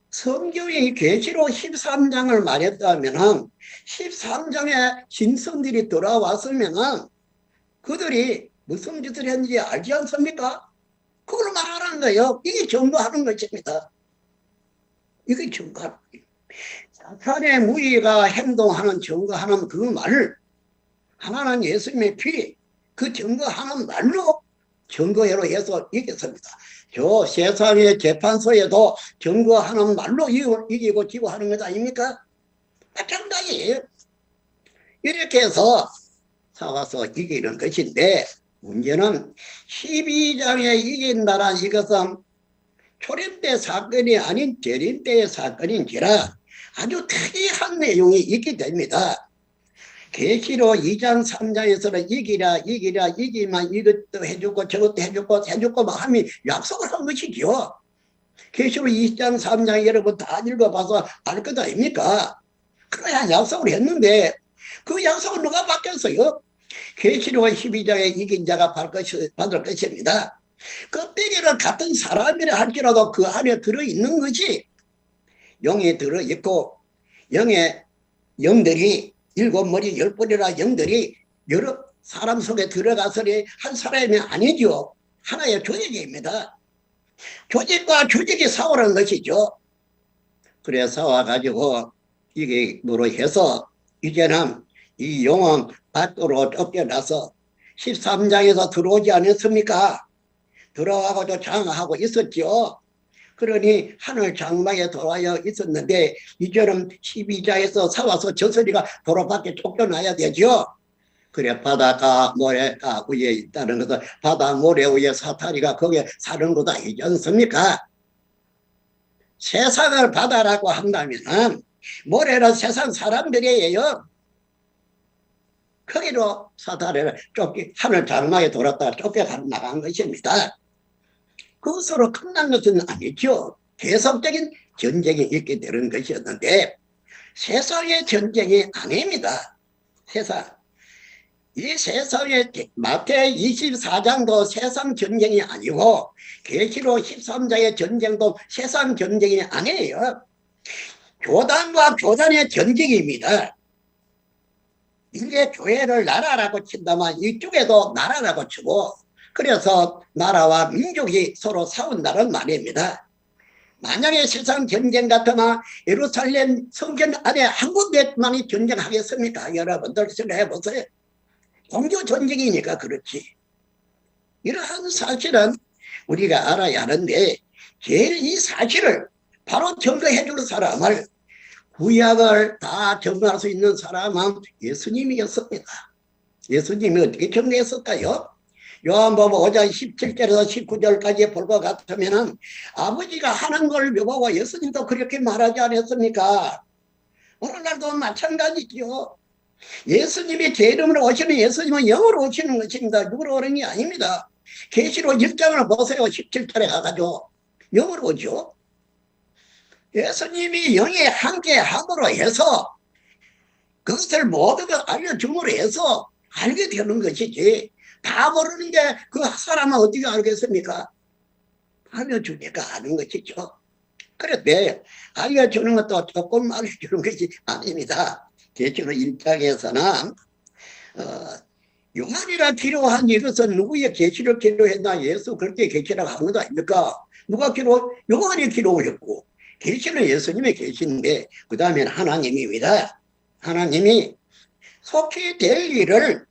성경이 계시록 13장을 말했다면 13장에 신선들이 돌아왔으면 그들이 무슨 짓을 했는지 알지 않습니까? 그걸 말하는 거예요. 이게 증거하는 것입니다. 이게 증거하는 거예요. 사탄의 무리가 행동하는 증거하는 그 말, 하나는 예수님의 피, 그 증거하는 말로 증거로 해서 이겼습니다. 저 세상의 재판소에도 증거하는 말로 이기고 지고 하는 것 아닙니까? 마찬가지예요. 이렇게 해서 싸워서 이기는 것인데 문제는 12장에 이긴다란 이것은 초림 때 사건이 아닌 재림 때의 사건인지라 아주 특이한 내용이 있게 됩니다. 계시록 2장 3장에서는 이기면 이것도 해주고 저것도 해주고 막 하면 약속을 한 것이죠. 계시록 2장 3장 여러분 다 읽어봐서 알 것 아닙니까? 그래야 약속을 했는데 그 약속은 누가 바뀌었어요? 계시록 12장에 이긴 자가 받을 것입니다. 껍데기를 같은 사람이라 할지라도 그 안에 들어있는 것이 영이 들어있고 영의 영들이 7머리 10뿔이라 영들이 여러 사람 속에 들어가서니 한 사람이 아니죠. 하나의 조직입니다. 조직과 조직이 싸우는 것이죠. 그래 싸워가지고 이게 뭐로 해서 이제는 이 영은 밖으로 쫓겨나서 13장에서 들어오지 않았습니까? 들어가고도 장하고 있었죠. 그러니 하늘 장막에 돌아와 있었는데 이제는 12장에서 싸워서 저슬이가 도로 밖에 쫓겨나야 되죠. 그래 바다가 모래가 위에 있다는 것은 바다 모래 위에 사탄이가 거기에 사는 것 아니지 않습니까? 세상을 바다라고 한다면 모래는 세상 사람들이에요. 거기로 사탄을 하늘 장막에 돌았다가 쫓겨나간 것입니다. 그것으로 끝난 것은 아니죠. 계속적인 전쟁이 있게 되는 것이었는데 세상의 전쟁이 아닙니다. 이 세상의 마태 24장도 세상 전쟁이 아니고 계시록 13장의 전쟁도 세상 전쟁이 아니에요. 교단과 교단의 전쟁입니다. 이게 교회를 나라라고 친다면 이쪽에도 나라라고 치고 그래서 나라와 민족이 서로 싸운다는 말입니다. 만약에 세상 전쟁 같으면 예루살렘 성전 안에 한 군데만이 전쟁하겠습니까? 여러분들 생각해 보세요. 종교 전쟁이니까 그렇지. 이러한 사실은 우리가 알아야 하는데 제일 이 사실을 바로 증거해 줄 사람을 구약을 다 증거할 수 있는 사람은 예수님이었습니다. 예수님이 어떻게 증거했을까요? 요한복음 5장 17절에서 19절까지 볼 것 같으면 아버지가 하는 걸 보고 예수님도 그렇게 말하지 않았습니까? 오늘날도 마찬가지죠. 예수님이 제 이름으로 오시는 예수님은 영으로 오시는 것입니다. 육으로 오는 게 아닙니다. 계시록 1장을 보세요. 17절에 가가지고 영으로 오죠. 예수님이 영에 함께함으로 해서 그것을 모두가 알려줌으로 해서 알게 되는 것이지 다 모르는 게 그 사람은 어떻게 알겠습니까? 알려주니까 아는 것이죠. 그런데 알려주는 것도 조금 알려주는 것이 아닙니다. 계시록 1장에서는 요한이라 기록한 이것은 누구의 계시를 기록했나? 예수 그렇게 계시라고 한 것도 아닙니까? 누가 요한이 기록을 했고 계시는 예수님의 계시인데 그 다음에는 하나님입니다. 하나님이 속히 될 일을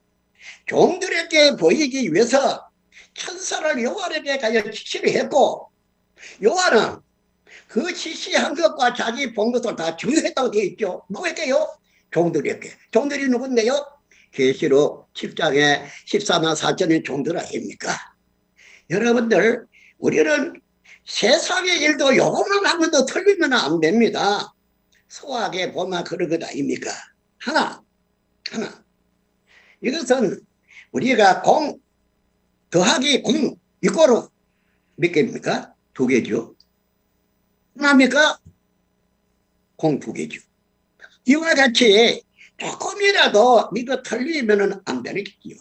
종들에게 보이기 위해서 천사를 요한에게 가서 지시를 했고 요한은 그 지시한 것과 자기 본 것을 다 증거했다고 되어 있죠. 누구에게요? 종들에게. 종들이 누군데요? 계시록 10장에 14만 4천의 종들 아닙니까? 여러분들 우리는 세상의 일도 요것만 하면 더 틀리면 안 됩니다. 소하게 보면 그런 것 아닙니까? 하나. 이것은 우리가 공 더하기 공 이거로 몇 개입니까? 2개죠. 뭡니까? 공 2개죠. 이와 같이 조금이라도 이거 틀리면 안 되는 거죠.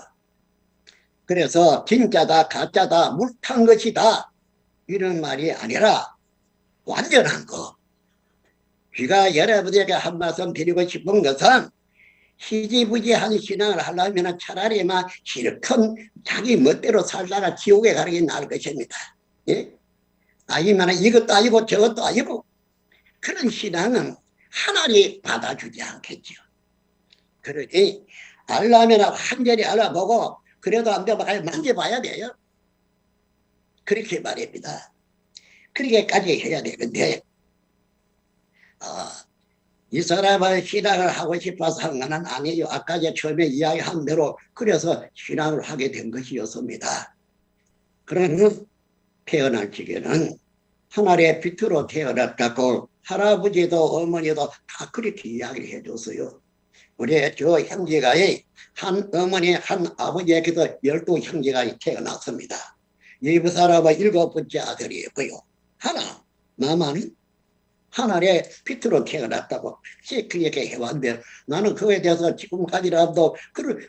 그래서 진짜다 가짜다 물탄 것이다 이런 말이 아니라 완전한 거. 제가 여러분에게 한 말씀 드리고 싶은 것은 희지부지한 신앙을 하려면 차라리 막 실컷 자기 멋대로 살다가 지옥에 가는 게 나을 것입니다. 예? 아니면 이것도 아니고 저것도 아니고 그런 신앙은 하나님 받아주지 않겠죠. 그러니 알려면 완전히 알아보고 그래도 안 되면 만져봐야 돼요. 그렇게 말입니다. 그렇게까지 해야 되는데 이 사람은 신앙을 하고 싶어서 한 건 아니에요. 아까 처음에 이야기한 대로 그래서 신앙을 하게 된 것이었습니다. 그러면 태어날 적에는 하늘의 빛으로 태어났다고 할아버지도 어머니도 다 그렇게 이야기를 해줬어요. 우리 저 형제가 한 어머니 한 아버지에게도 12형제가 태어났습니다. 이 사람은 7번째 아들이었고요. 나만 하늘의 빛으로 태어났다고 그렇게 해왔는데 나는 그에 대해서 지금까지라도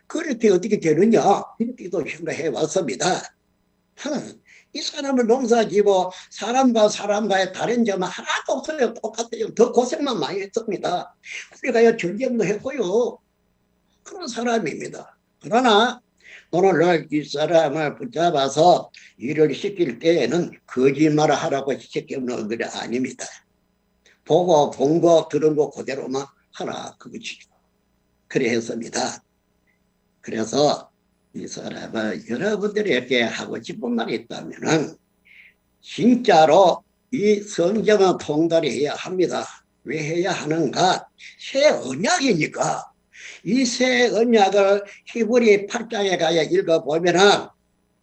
그렇게 어떻게 되느냐 이렇게도 생각해 왔습니다. 이 사람을 농사지고 사람과의 다른 점은 하나도 없어요. 똑같아요. 더 고생만 많이 했습니다. 우리가 전쟁도 했고요. 그런 사람입니다. 그러나 오늘날 이 사람을 붙잡아서 일을 시킬 때에는 거짓말을 하라고 시키는 건 아닙니다. 보고 본 거 들은 거 그대로만 하라 그것이죠. 그래 했습니다. 그래서 이 사람은 여러분들에게 하고 싶은 말이 있다면은 진짜로 이 성경은 통달이 해야 합니다. 왜 해야 하는가? 새 언약이니까 이 새 언약을 히브리 8장에 가야 읽어보면은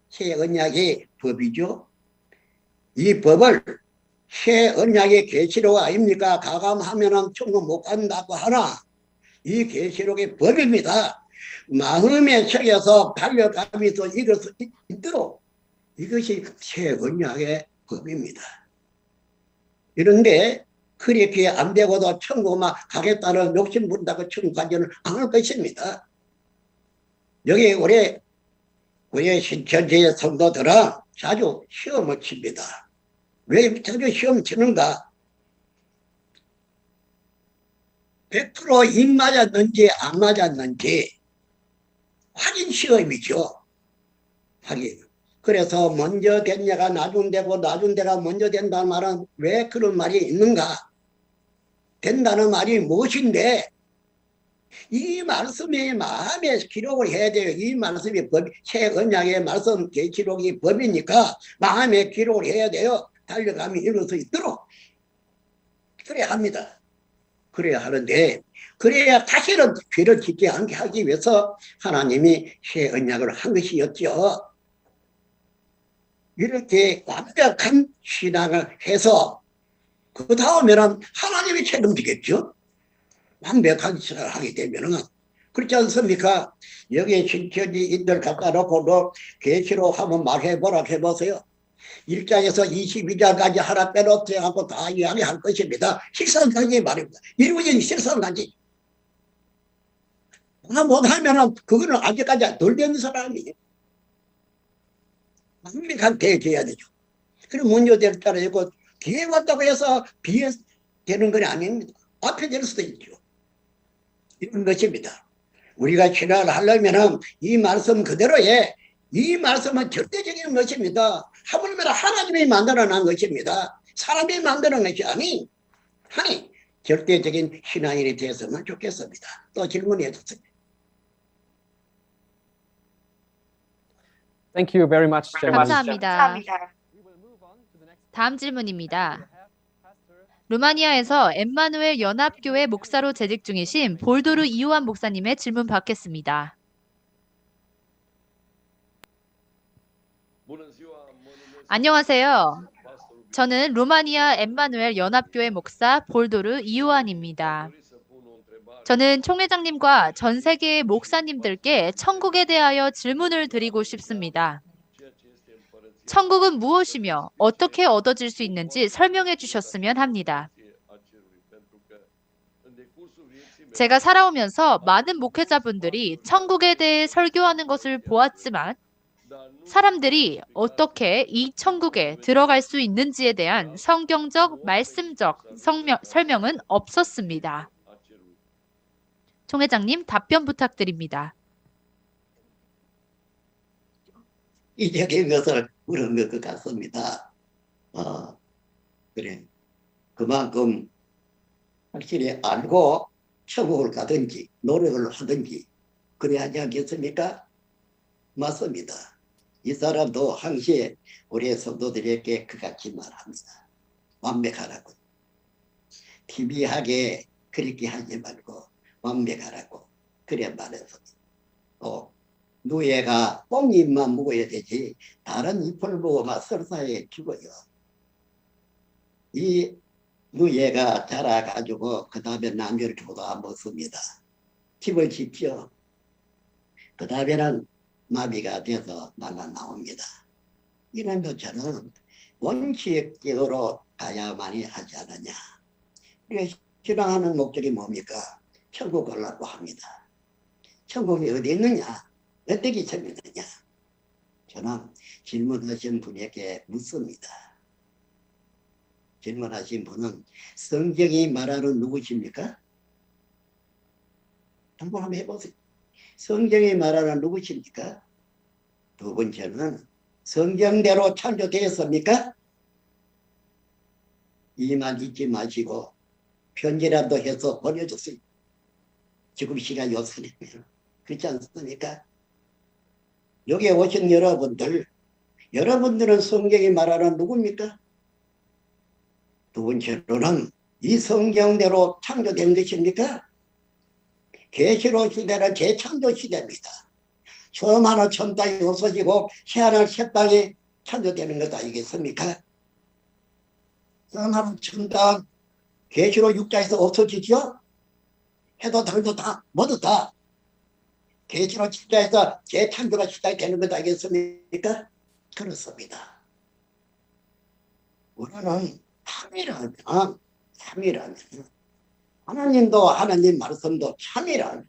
새 언약이 법이죠. 이 법을 새 언약의 계시록 아닙니까? 가감하면은 천국 못 간다고 하나 이 계시록의 법입니다. 마음에 새겨서 달려가면서 이룰 수 있도록 이것이 새 언약의 법입니다. 이런데 그렇게 안 되고도 천국만 가겠다는 욕심 부린다고 천국 가지는 않을 것입니다. 여기 우리 신천지의 성도들은 자주 시험을 칩니다. 왜 자주 시험 치는가? 100% 입 맞았는지 안 맞았는지 확인 시험이죠. 확인. 그래서 먼저 됐냐가 나중 되고 나중 되가 먼저 된다는 말은 왜 그런 말이 있는가? 된다는 말이 무엇인데 이 말씀이 마음에 기록을 해야 돼요. 이 말씀이 새 언약의 말씀 계시록이 법이니까 마음에 기록을 해야 돼요. 달려가면 읽을 수 있도록. 그래야 합니다. 그래야 하는데 그래야 다시는 죄를 짓지 않게 하기 위해서 하나님이 새 언약을 한 것이었죠. 이렇게 완벽한 신앙을 해서 그 다음에는 하나님이 책임지겠죠. 완벽한 신앙을 하게 되면은 그렇지 않습니까? 여기에 신천지인들 갖다 놓고 너 계시록 한번 말해보라 해보세요. 1장에서 22장까지 하나 빼놓지 않고 다 이야기할 것입니다. 식상간지 말입니다. 이루어진 식상간지. 하나 못하면은 그거는 아직까지 덜 된 사람이에요. 완벽한 대해줘야 되죠. 그리고 문제 될 따라 있고 뒤에 왔다고 해서 비에 되는 건 아닙니다. 앞에 될 수도 있죠. 이런 것입니다. 우리가 신앙을 하려면 이 말씀 그대로에 이 말씀은 절대적인 것입니다. 하물며 하나님이 만들어 놓은 것입니다. 사람이 만들어 놓은 것이 아니 절대적인 신앙인이 되었으면 좋겠습니다. 또 질문해 주세요. Thank you very much, 감사합니다. 다음 질문입니다. 루마니아에서 엠마누엘 연합교회 목사로 재직 중이신 볼도르 이호한 목사님의 질문 받겠습니다. 안녕하세요. 저는 루마니아 엠마누엘 연합교회 목사 볼도르 이호한입니다. 저는 총회장님과 전 세계의 목사님들께 천국에 대하여 질문을 드리고 싶습니다. 천국은 무엇이며 어떻게 얻어질 수 있는지 설명해 주셨으면 합니다. 제가 살아오면서 많은 목회자분들이 천국에 대해 설교하는 것을 보았지만 사람들이 어떻게 이 천국에 들어갈 수 있는지에 대한 성경적, 말씀적 설명은 없었습니다. 총회장님 답변 부탁드립니다. 이적인 것을 물은 것 같습니다. 그래. 그만큼 확실히 알고 천국을 가든지 노력을 하든지 그래야 하지 않겠습니까? 맞습니다. 이 사람도 항시 우리 성도들에게 그같이 말합니다. 완벽하라고. TV하게 그렇게 하지 말고 완벽하라고 그래 말해서 누에가 뽕잎만 먹어야 되지 다른 잎을 먹으면 설사에 죽어요. 이 누에가 자라가지고 그 다음에 남녀를 주고도 안 먹습니다. 집을 짓죠. 그 다음에는 마비가 돼서 날라 나옵니다. 이런 것처럼 원칙적으로 가야만이 하지 않느냐. 우리가 신앙하는 목적이 뭡니까? 천국 가려고 합니다. 천국이 어디 있느냐? 어떻게 천국이느냐? 저는 질문하신 분에게 묻습니다. 질문하신 분은 성경이 말하는 누구십니까? 한번 해보세요. 성경이 말하는 누구십니까? 두 번째는 성경대로 창조되었습니까? 이만 잊지 마시고 편지라도 해서 보내주세요. 지금 시간이 없으니까. 그렇지 않습니까? 여기에 오신 여러분들은 성경이 말하는 누굽니까? 두 번째로는 이 성경대로 창조된 것입니까? 계시록 시대는 재창조 시대입니다. 처음 하나 천 땅이 없어지고 새하늘 새 땅이 창조되는 것 아니겠습니까? 처음 하나 천 땅 계시록 6장에서 없어지죠? 해도 달도 다 모두 다 계시록 7장에서 재창조가 시작되는 것 아니겠습니까? 그렇습니다. 우리는 참이라면 하나님도 하나님 말씀도 참이라면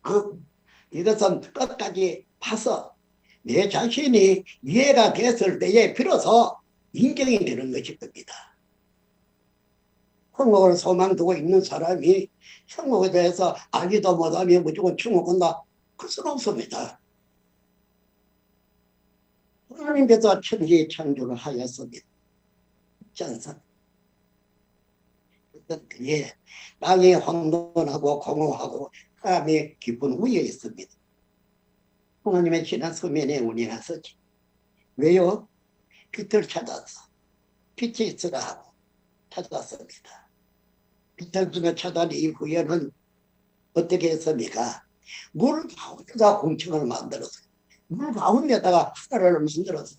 이것은 끝까지 봐서 내 자신이 이해가 됐을 때에 비로소 인정이 되는 것일 겁니다. 천국을 소망 두고 있는 사람이 천국에 대해서 알지도 못하며 무조건 천국 간다. 그럴 수는 없습니다. 하나님께서 천지 창조를 하였습니다. 전선. 그에 땅이 혼돈하고 공허하고 사람이 깊은 위에 있습니다. 하나님의 지난 서면에 운이나 서지. 왜요? 빛을 찾아서 빛이 있으라 하고 찾았습니다. 빛을 찾아낸 이후에는 어떻게 했습니까? 물 가운데다 공청을 만들었어요. 물 가운데다가 하늘을 만들어서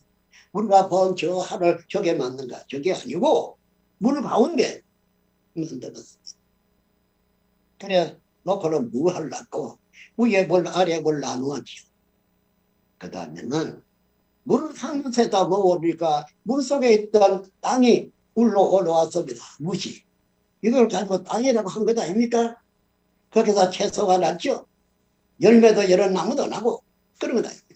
우리가 본 저 하늘 저게 맞는가? 저게 아니고 물 가운데 만들었습니다. 그래 놓고는 뭐 하려고 위에 물 아래 물 나누었죠. 그 다음에는 물 상에다 먹으니까 물 속에 있던 땅이 물로 올라왔습니다. 무시. 이걸 가지고 땅이라고 한 것 아닙니까? 그렇게 해서 채소가 났죠. 열매도 여러 나무도 나고 그런 것 아닙니까?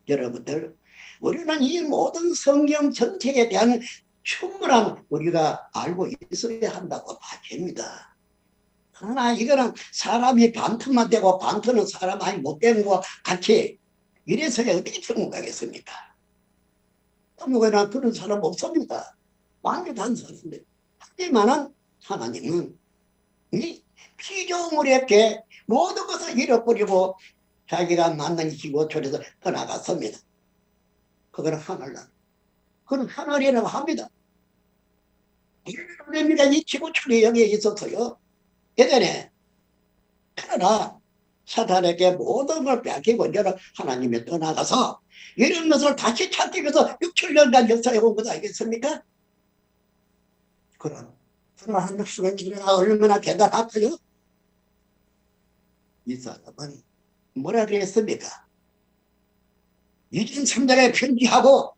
여러분들 우리는 이 모든 성경 전체에 대한 충분한 우리가 알고 있어야 한다고 봐집니다. 그러나 이거는 사람이 반틈만 되고 반틈은 사람이 못되는 것 같이 이래서야 어떻게 천국 가겠습니까? 천국에는 그런 사람 없습니다. 완벽한 사람인데. 하지만은 하나님은 이 피조물에게 모든 것을 잃어버리고 자기가 만든 지구촌에서 떠나갔습니다. 그건 하늘나라. 그건 하늘이라고 합니다. 그러니까 이 지구촌이 여기에 있었어요. 예전에. 그러나 사탄에게 모든 걸 뺏기고 이제는 하나님이 떠나가서 이런 것을 다시 찾기 위해서 6,7년간 역사해 온 것 아니겠습니까? 그런 하나님은 얼마나 대단할까요? 이 사람은 뭐라 그랬습니까? 이진 3장에 편지하고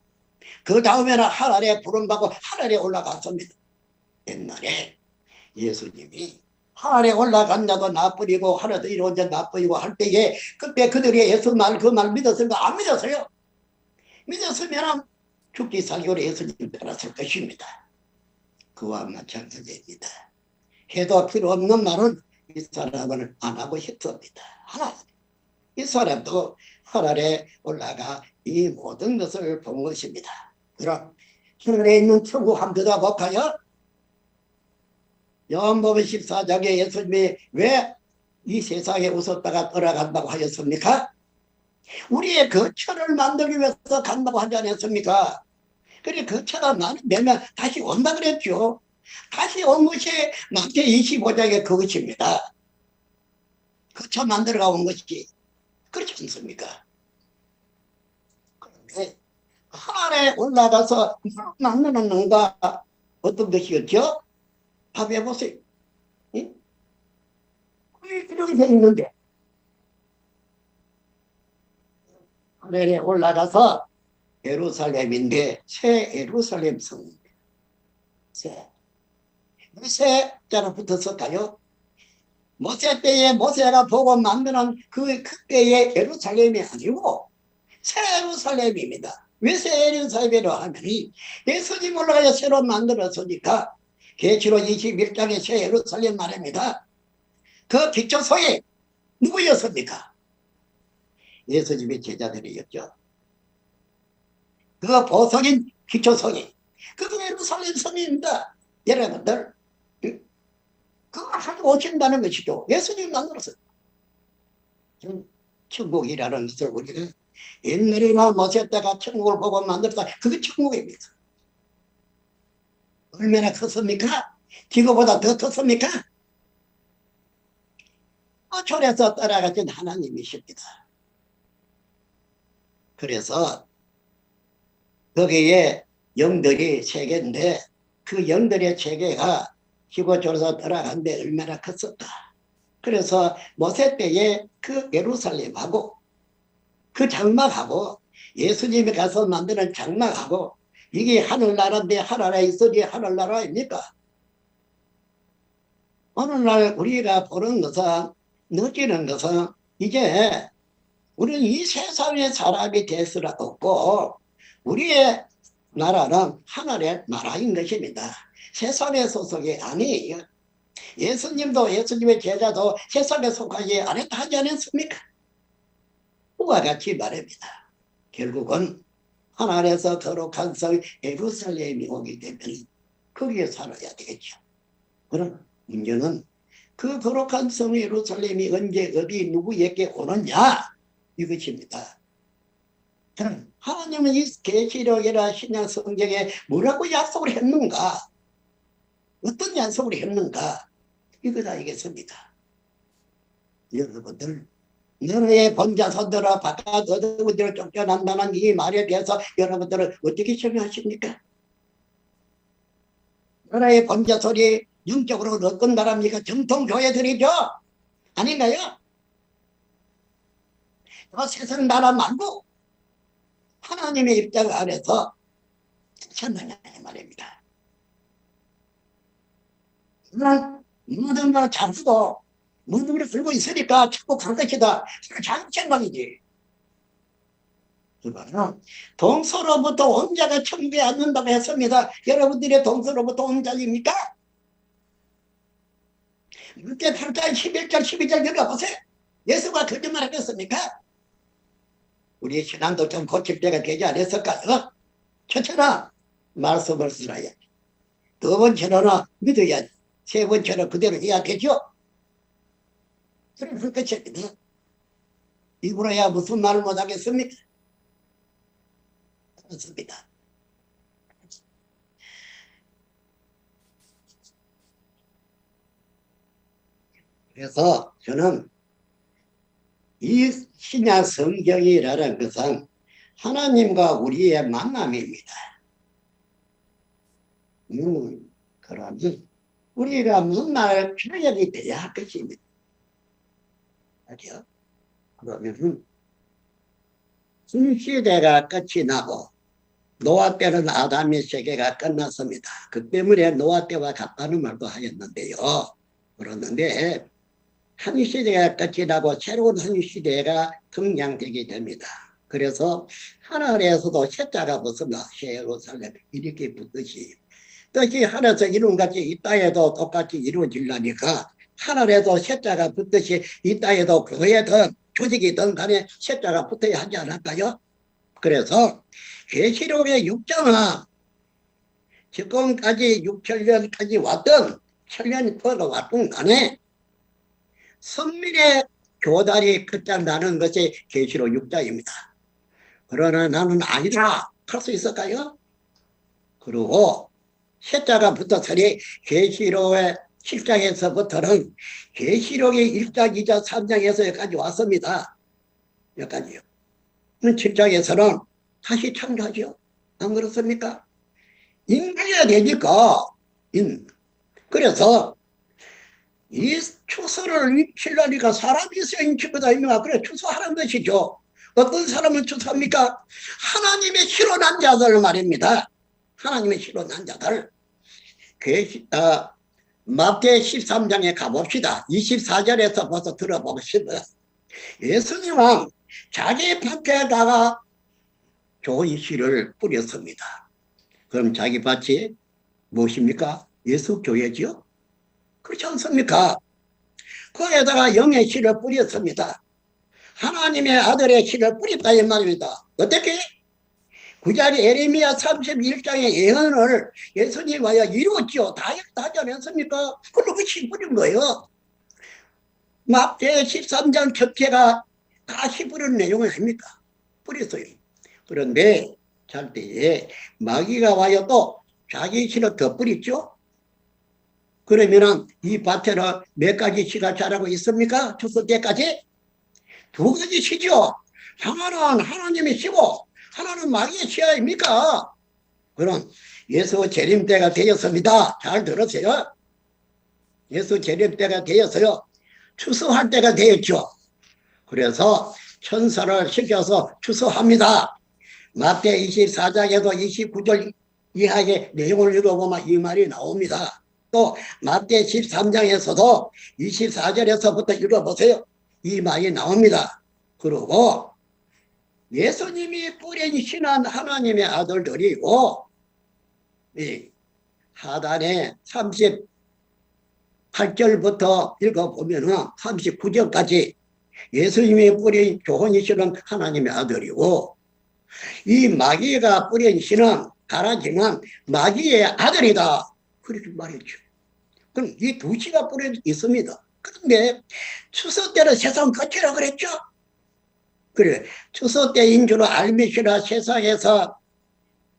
그 다음에는 하늘에 부름받고 하늘에 올라갔습니다. 옛날에 예수님이 하늘에 올라간 자도 나뿐이고 하늘에 이루어진 자 나뿐이고 할 때에 그때 그들이 예수 말 그 말 믿었을까? 안 믿었어요. 믿었으면 죽기 살기로 예수님 따랐을 것입니다. 그와 마찬가지입니다. 해도 필요 없는 말은 이 사람은 안 하고 했습니다. 이 사람도 하늘에 올라가 이 모든 것을 본 것입니다. 그럼 하늘에 있는 천국 한번 들어볼까요? 요한복음 14장에 예수님이 왜 이 세상에 웃었다가 돌아간다고 하였습니까? 우리의 그 천을 만들기 위해서 간다고 하지 않았습니까? 그래 그 천을 만들면 다시 온다 그랬죠. 다시 온 것이 마태 25장의 그것입니다. 그 천 만들어가 온 것이 그렇지 않습니까? 그런데 하늘에 올라가서 만드는 뭔가 어떤 것이었죠? 한번 해보세요. 응? 이렇게 돼 있는데 하늘에 올라가서 예루살렘인데 새 예루살렘 성입니다. 새 자로 붙었을까요? 모세 때에 모세가 보고 만드는 그 때의 예루살렘이 아니고 새 예루살렘입니다. 왜 새 예루살렘이라고 하면 예수님 올라가서 새로 만들었으니까 계시록 21장의 새 예루살렘 말입니다. 그 기초성이 누구였습니까? 예수님의 제자들이었죠. 그 보석인 기초성이 그 예루살렘 성입니다. 여러분들 그걸 하고 오신다는 것이죠. 예수님 만들었어요. 천국이라는 것을 우리는 옛날에나 모세 때가 천국을 보고 만들었다. 그게 천국입니다. 얼마나 컸습니까? 지구보다 더 컸습니까? 초래서 따라가신 하나님이십니다. 그래서 거기에 영들이 세계인데 그 영들의 세계가 지구촌에서 따라간데 얼마나 컸을까. 그래서 모세 때에 그 예루살렘하고 그 장막하고 예수님이 가서 만드는 장막하고 이게 하늘나라인데 하늘나라에 있으니 하늘나라입니까? 오늘날 우리가 보는 것은 느끼는 것은 이제 우리는 이 세상의 사람이 될 수는 없고 우리의 나라는 하늘의 나라인 것입니다. 세상의 소속이 아니에요. 예수님도 예수님의 제자도 세상에 속하지 않았다 하지 않았습니까? 그와 같이 말입니다. 결국은 하늘에서 거룩한 성 예루살렘이 오게 되면 거기에 살아야 되겠죠. 그럼 문제는 그 거룩한 성 예루살렘이 언제 어디 누구에게 오느냐 이것입니다. 그럼 하나님은 이 계시록이나 신약 성경에 뭐라고 약속을 했는가? 어떤 약속을 했는가? 이거다 이겠습니다. 여러분들 너의 본자손들아 바깥 어두운데로 쫓겨난다는 이 말에 대해서 여러분들은 어떻게 설명하십니까? 너의 본자손이 영적으로 어떤 나라입니까? 정통교회들이죠? 아닌가요? 세상 나라 말고 하나님의 입장 아래서 산다는 말입니다. 모든 걸 잘쓰고 모든 걸 들고 있으니까 자꾸 갈 것이다. 잘못 생각이지. 그거는 동서로부터 온 자가 천국에 앉는다고 했습니다. 여러분들의 동서로부터 온 자입니까? 6절, 8절, 11절, 12절 읽어보세요. 예수가 거짓말 하겠습니까? 우리 신앙도 좀 고칠 때가 되지 않았을까요? 첫째는 말씀을 들어야지. 두 번째는 믿어야지. 세 번째는 그대로 해야 되죠. 그래서 끝입니다. 입으로야 무슨 말을 못하겠습니까? 그렇습니다. 그래서 저는 이 신약 성경이라는 것은 하나님과 우리의 만남입니다. 그러니 우리가 만날 필요가 돼야 할 것입니다. 그렇죠? 그러면 신시대가 끝이 나고 노아 때는 아담의 세계가 끝났습니다. 그 때문에 노아 때와 같다는 말도 하였는데요. 그러는데 한 시대가 끝이 나고 새로운 한 시대가 등장되게 됩니다. 그래서 하늘에서도 셋자가 붙습니다. 예루살렘 이렇게 붙듯이 뜻이 하늘에서 이룬 같이 이 땅에도 똑같이 이루어지려니까 하늘에도 셋자가 붙듯이 이 땅에도 교회든 조직이든 간에 셋자가 붙어야 하지 않을까요? 그래서 계시록의 6장은 지금까지 6천년까지 왔던 7년 걸어 왔던 간에 선민의 교단이 끝장나는 것이 계시록 6장입니다. 그러나 나는 아니라 할 수 있을까요? 그리고 셋자가 붙었으니 계시록의 7장에서부터는 계시록의 1장, 2장, 3장에서 여기까지 왔습니다. 여기까지요. 7장에서는 다시 창조하죠. 안 그렇습니까? 인간이야 되니까. 그래서 이 추수를 익히려니까 사람이 있어야 익히거다. 그래 추수하는 것이죠. 어떤 사람은 추수합니까? 하나님의 실현한 자들 말입니다. 하나님의 실현한 자들. 마태 13장에 가봅시다. 24절에서 벌써 들어봅시다. 예수님은 자기 밭에다가 좋은 씨를 뿌렸습니다. 그럼 자기 밭이 무엇입니까? 예수 교회지요? 그렇지 않습니까? 거기에다가 영의 씨를 뿌렸습니다. 하나님의 아들의 씨를 뿌렸다 이 말입니다. 어떻게? 그 자리 에레미야 31장의 예언을 예수님 와야 이루었죠. 다 하지 않았습니까? 그리고 씨 뿌린 거예요. 마태 13장 첫째가 다 씨 뿌리는 내용은 아닙니까? 뿌렸어요. 그런데 잘 때에 마귀가 와요 또 자기 씨를 더 뿌렸죠. 그러면은 이 밭에는 몇 가지 씨가 자라고 있습니까? 추수 때까지? 2가지 씨죠. 하나는 하나님의 씨고 하나는 마귀의 씨 아닙니까? 그럼 예수 재림 때가 되었습니다. 잘 들으세요. 예수 재림 때가 되었어요. 추수할 때가 되었죠. 그래서 천사를 시켜서 추수합니다. 마태 24장에도 29절 이하의 내용을 읽어보면 이 말이 나옵니다. 또 마태 13장에서도 24절에서부터 읽어보세요. 이 말이 나옵니다. 그리고 예수님이 뿌린 신한 하나님의 아들들이고 이 하단에 38절부터 읽어보면 39절까지 예수님이 뿌린 교훈이 신은 하나님의 아들이고 이 마귀가 뿌린 신은 가라지는 마귀의 아들이다. 그렇게 말했죠. 그럼 이 두 씨가 뿌려 있습니다. 그런데 추수 때는 세상 끝이라 그랬죠. 그래, 추수 때인 줄 알미시라 세상에서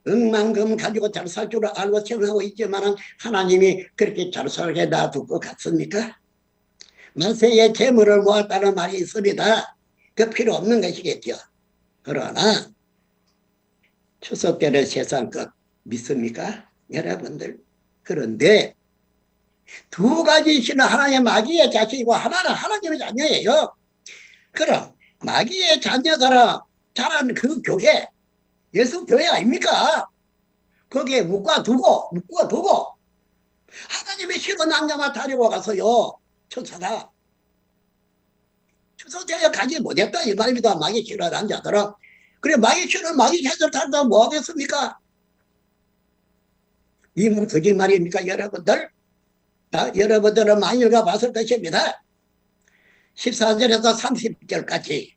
억만금 가지고 잘 살 줄 알고 생각하고 있지만 하나님이 그렇게 잘 살게 놔둘 것 같습니까? 만세의 재물을 모았다는 말이 있습니다. 그 필요 없는 것이겠죠. 그러나 추수 때는 세상 끝 믿습니까? 여러분들. 그런데 두 가지 신은 하나의 마귀의 자식이고 하나는 하나님의 자녀예요. 그럼 마귀의 자녀들은 자란 그 교회, 예수 교회 아닙니까? 거기에 묶어두고 하나님의 신은 남자만 다리고 가서요. 천사다. 추수제에 가지 못했다 이 말입니다. 마귀 신은 자들은. 그래 마귀 신은 마귀 자들 다른다 뭐 하겠습니까? 이 말 거짓말입니까 여러분들? 여러분들은 많이 읽어봤을 것입니다. 14절에서 30절까지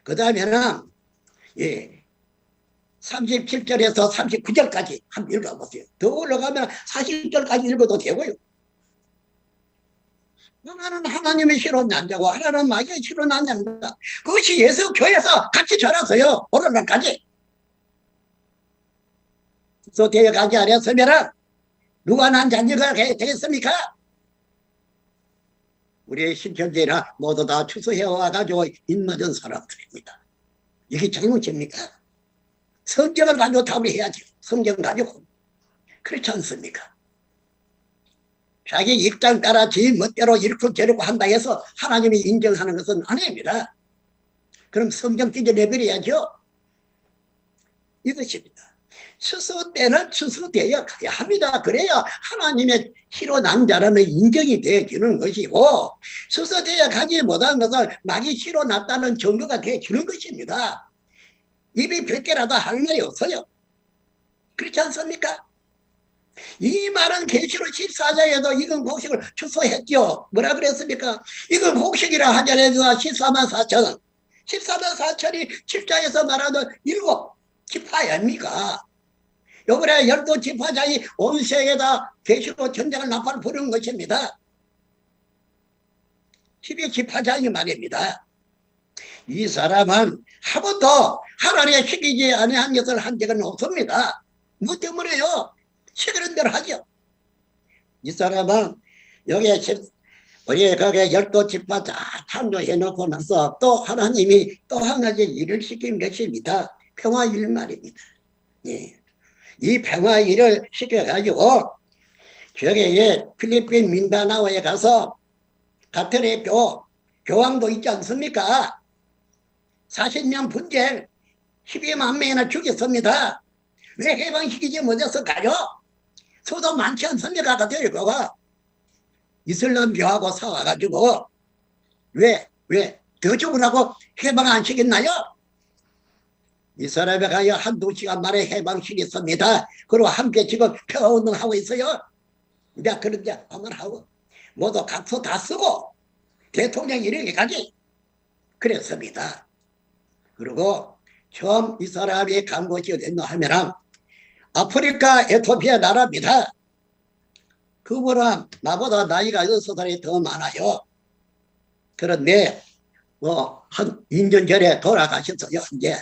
그 다음에는 37절에서 39절까지 한번 읽어보세요. 더 올라가면 40절까지 읽어도 되고요. 하나는 하나님의 실은 난자고 하나는 마귀의 실은 난자입니다. 그것이 예수 교회에서 같이 자랐어요. 오늘날까지. 또 되어가지 않았으면 누가 난 자녀가 되겠습니까? 우리의 신천지나 모두 다 추수해와가지고 인맞은 사람들입니다. 이게 잘못입니까? 성경을 가지고 답을 해야죠. 성경 가지고. 그렇지 않습니까? 자기 입장 따라 지 멋대로 이렇게 저렇게 한다 해서 하나님이 인정하는 것은 아닙니다. 그럼 성경 찢어내버려야죠. 이것입니다. 추수 때는 추수되어 가야 합니다. 그래야 하나님의 희로난 자라는 인정이 되어지는 것이고 추수되어 가지 못한 것은 마귀 희로났다는 증거가 되어지는 것입니다. 입이 100개라도 할 말이 없어요. 그렇지 않습니까? 이 말은 계시록 14장에도 이건 곡식을 추수했죠. 뭐라 그랬습니까? 이건 곡식이라 하자라도 14만 4천 14만 4천이 7장에서 말하는 7 지파 아닙니까? 요번에 12지파장이 온 세계에다 계시록 전쟁을 나팔 부르는 것입니다. 12지파장이 말입니다. 이 사람은 한 번도 하나님의 시키지 아니한 것을 한 적은 없습니다. 뭐 때문에요? 시키는 대로 하죠. 이 사람은 여기에 우리 거기에 12지파 다 창조해 놓고 나서 또 하나님이 또 한 가지 일을 시킨 것입니다. 평화일 말입니다. 예. 이 평화 일을 시켜가지고 저기에 필리핀 민다나오에 가서 가톨릭 교황도 있지 않습니까? 40년 분쟁 12만 명이나 죽였습니다. 왜 해방시키지 못했을까요? 수도 많지 않습니까? 가톨릭교가 이슬람교하고 싸워가지고 왜 더 죽으라고 해방 안 시켰나요? 이 사람이 가요 한두 시간 만에 해방시켰습니다. 그리고 함께 지금 평화운동하고 있어요. 이제 그런데 그만하고 모두 각서 다 쓰고 대통령 이르기까지 그랬습니다. 그리고 처음 이 사람이 간 곳이 어딨나 하면 아프리카 에티오피아 나라입니다. 그분은 나보다 나이가 6살이 더 많아요. 그런데 한 2년 전에 돌아가셨어요. 이제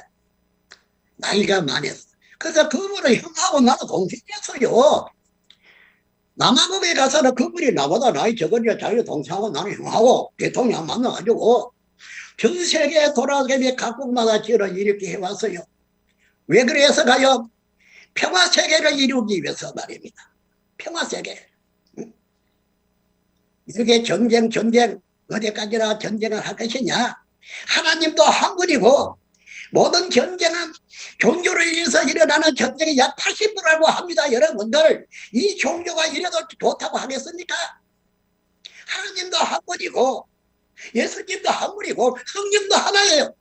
나이가 많았어. 그래서 그분은 형하고 나는 동생이었어요. 남아공에 가서는 그분이 나보다 나이 적으니까 자기 동생하고 나는 형하고 대통령 만나가지고 전 세계에 돌아가며 각국마다 지를 이렇게 해왔어요. 왜 그래서 가요? 평화세계를 이루기 위해서 말입니다. 평화세계. 이렇게 전쟁 어디까지나 전쟁을 할 것이냐? 하나님도 한 분이고 모든 전쟁은 종교를 위해서 일어나는 전쟁이 약 80%라고 합니다. 여러분들, 이 종교가 이래도 좋다고 하겠습니까? 하나님도 한 분이고 예수님도 한 분이고 성령도 하나예요.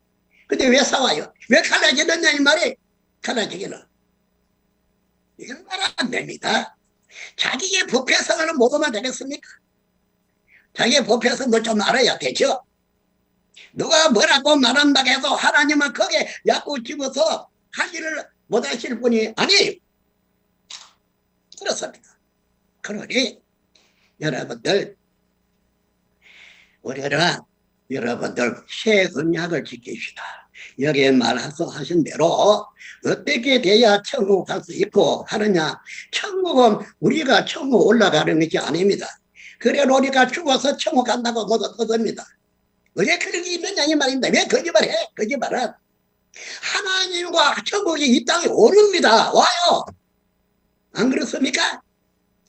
근데 왜 싸워요? 왜 갈라지느냐 이 말이. 갈라지기는 이건 말 안 됩니다. 자기의 부패성을 모르면 되겠습니까? 자기의 부패성도 좀 알아야 되죠. 누가 뭐라고 말한다고 해서 하나님은 거기에 약고 집어서 할 일을 못하실 분이 아니에요. 그렇습니다. 그러니 여러분들, 우리는 여러분들 새 언약을 지킵시다. 여기에 말하신 대로 어떻게 돼야 천국 갈 수 있고 하느냐. 천국은 우리가 천국 올라가는 것이 아닙니다. 그래 우리가 죽어서 천국 간다고 모두 얻습니다. 왜 그런 게 있느냐 이 말입니다. 왜 거짓말해? 거짓말은 하나님과 천국이 이 땅에 오릅니다. 와요. 안 그렇습니까?